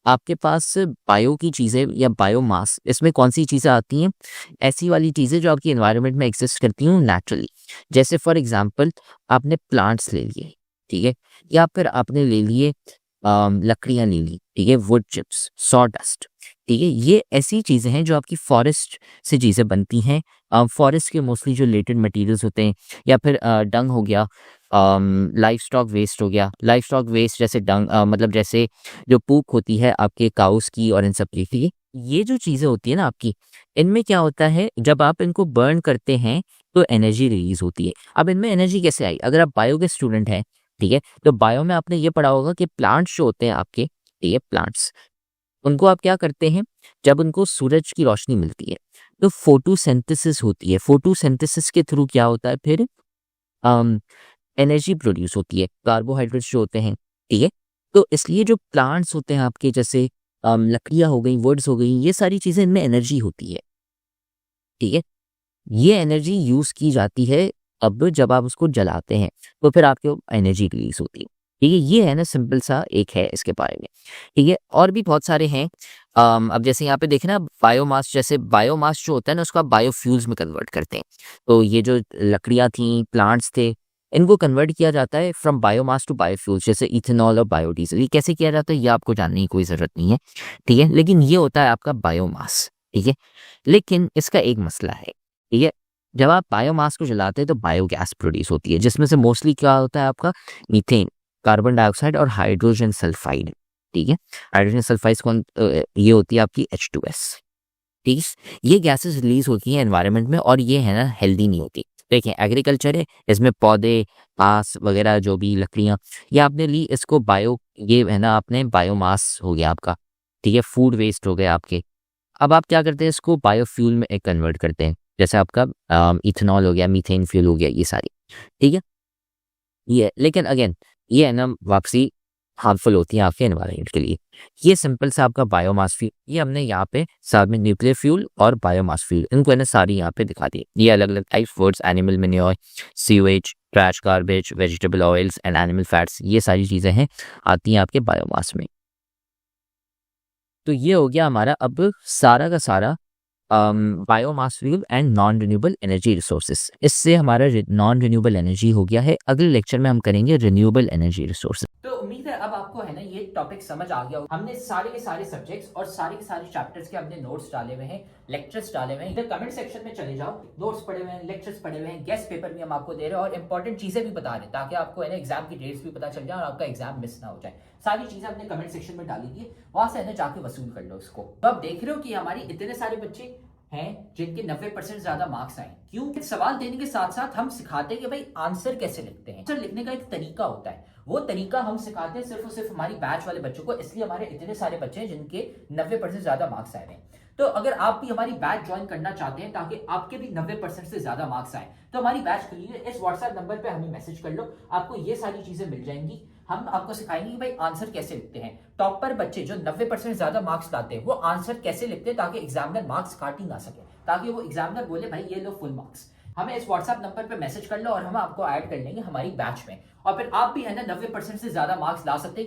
आपके पास बायो की चीज़ें या बायोमास, इसमें कौन सी चीज़ें आती हैं, ऐसी वाली चीज़ें जो आपकी एनवायरनमेंट में एग्जिस्ट करती हैं नेचुरली। जैसे फॉर एग्जांपल आपने प्लांट्स ले लिए, ठीक है, या फिर आपने ले लिए लकड़ियाँ ले ली, ठीक है, वुड चिप्स, सॉडस्ट, ठीक है। ये ऐसी चीज़ें हैं जो आपकी फॉरेस्ट से चीज़ें बनती हैं। फॉरेस्ट के मोस्टली जो रिलेटेड मटेरियल्स होते हैं, या फिर डंग हो गया, लाइफ स्टॉक वेस्ट हो गया। लाइफ स्टॉक वेस्ट जैसे डंग, मतलब जैसे जो पूक होती है आपके काउस की और इन सब की, ठीक है। ये जो चीज़ें होती है ना आपकी, इनमें क्या होता है, जब आप इनको बर्न करते हैं तो एनर्जी रिलीज होती है। अब इनमें एनर्जी कैसे आई, अगर आप बायो के स्टूडेंट हैं, ठीक है, तो बायो में आपने ये पढ़ा होगा कि प्लांट्स जो होते हैं आपके, ठीक है, प्लांट्स, उनको आप क्या करते हैं, जब उनको सूरज की रोशनी मिलती है तो फोटोसिंथेसिस होती है। फोटोसिंथेसिस के थ्रू क्या होता है, फिर एनर्जी प्रोड्यूस होती है, कार्बोहाइड्रेट्स जो होते हैं, ठीक है। तो इसलिए जो प्लांट्स होते हैं आपके, जैसे लकड़ियाँ हो गई, वुड्स हो गई, ये सारी चीज़ें, इनमें एनर्जी होती है। ठीक है। ये एनर्जी यूज़ की जाती है अब जब आप उसको जलाते हैं, तो फिर आपके एनर्जी रिलीज़ होती है। ठीक है, ये है ना सिंपल सा एक है इसके बारे में। ठीक है, और भी बहुत सारे हैं। अब जैसे यहाँ पे देखें ना बायोमास, जैसे बायोमास जो होता है ना उसको आप बायोफ्यूल्स में कन्वर्ट करते हैं। तो ये जो लकड़ियाँ थी, प्लांट्स थे, इनको कन्वर्ट किया जाता है फ्रॉम बायोमास टू बायोफ्यूल्स, जैसे इथेनॉल और बायोडीज़ल। ये कैसे किया जाता है ये आपको जानने की कोई ज़रूरत नहीं है। ठीक है, लेकिन ये होता है आपका बायोमास। ठीक है, लेकिन इसका एक मसला है। ठीक है, जब आप बायोमास को जलाते हैं तो बायोगैस प्रोड्यूस होती है, जिसमें से मोस्टली क्या होता है आपका मीथेन, कार्बन डाइऑक्साइड और हाइड्रोजन सल्फाइड। ठीक है, हाइड्रोजन सल्फाइड कौन ये होती है आपकी H2S। ठीक है, ये गैसेस रिलीज होती हैं एनवायरनमेंट में और ये है ना हेल्दी नहीं होती। देखें एग्रीकल्चर है, इसमें पौधे, घास वगैरह जो भी लकड़ियाँ, ये आपने ली, इसको बायो, ये है ना आपने बायोमास हो गया आपका। ठीक है, फूड वेस्ट हो गए आपके। अब आप क्या करते हैं, इसको बायोफ्यूल में कन्वर्ट करते हैं, जैसे आपका इथेनॉल हो गया, मीथेन फ्यूल हो गया, ये सारी। ठीक है, ये लेकिन अगेन ये है ना वापसी हार्मफुल होती है आपके एनवायरनमेंट के लिए। ये सिंपल सा आपका बायोमास फ्यूल, ये हमने यहाँ पे साथ में न्यूक्लियर फ्यूल और बायोमास फ्यूल, इनको है ना सारी यहाँ पे दिखा दी। ये अलग अलग type words, animal manure, sewage, trash garbage, vegetable oils and animal fats, ये सारी चीज़ें हैं आती हैं आपके बायोमास में। तो ये हो गया हमारा अब सारा का सारा biomass fuel and non renewable energy resources. इससे हमारा नॉन रिन्यूएबल एनर्जी हो गया है। अगले लेक्चर में हम करेंगे रिन्यूएबल एनर्जी रिसोर्सेज। तो उम्मीद है अब आपको है ना ये टॉपिक समझ आ गया। हमने सारे के सारे सब्जेक्ट्स और सारे के सारे चैप्टर्स के हमने नोट्स डाले हुए हैं, लेक्चर्स डाले हुए हैं। इधर कमेंट सेक्शन में चले जाओ, नोट्स पढ़े हुए हैं, लेक्चर्स पढ़े हुए हैं, गेस्ट पेपर भी हम आपको दे रहे हैं और इंपॉर्टेंट चीजें भी बता रहे हैं, ताकि आपको है ना एग्जाम की डेट्स भी पता चल जाए और आपका एग्जाम मिस ना हो जाए। सारी चीजें हमने कमेंट सेक्शन में डाली थी, वहां से है ना जाके वसूल कर लो इसको। तो आप देख रहे हो कि हमारी इतने सारे बच्चे हैं जिनके 90% ज्यादा मार्क्स आए। क्यों? सवाल देने के साथ साथ हम सिखाते हैं कि भाई आंसर कैसे लिखते हैं। आंसर लिखने का एक तरीका होता है, वो तरीका हम सिखाते हैं सिर्फ और सिर्फ हमारी बैच वाले बच्चों को, इसलिए हमारे इतने सारे बच्चे हैं जिनके 90% ज्यादा मार्क्स आए हैं। तो अगर आप भी हमारी बैच ज्वाइन करना चाहते हैं ताकि आपके भी 90% से ज्यादा मार्क्स आए, तो हमारी बैच के लिए इस व्हाट्सएप नंबर पे हमें मैसेज कर लो, आपको ये सारी चीजें मिल जाएंगी। हम आपको सिखाएंगे कि भाई आंसर कैसे लिखते हैं। टॉपर बच्चे जो 90% ज्यादा मार्क्स लाते हैं वो आंसर कैसे लिखते हैं ताकि एग्जामिनर मार्क्स काट ही ना सके, ताकि वो एग्जामिनर बोले भाई ये लो फुल मार्क्स। हमें इस व्हाट्सएप नंबर पे मैसेज कर लो और हम आपको ऐड कर लेंगे हमारी बैच में, और फिर आप भी है ना 90% से ज्यादा मार्क्स ला सकते हैं।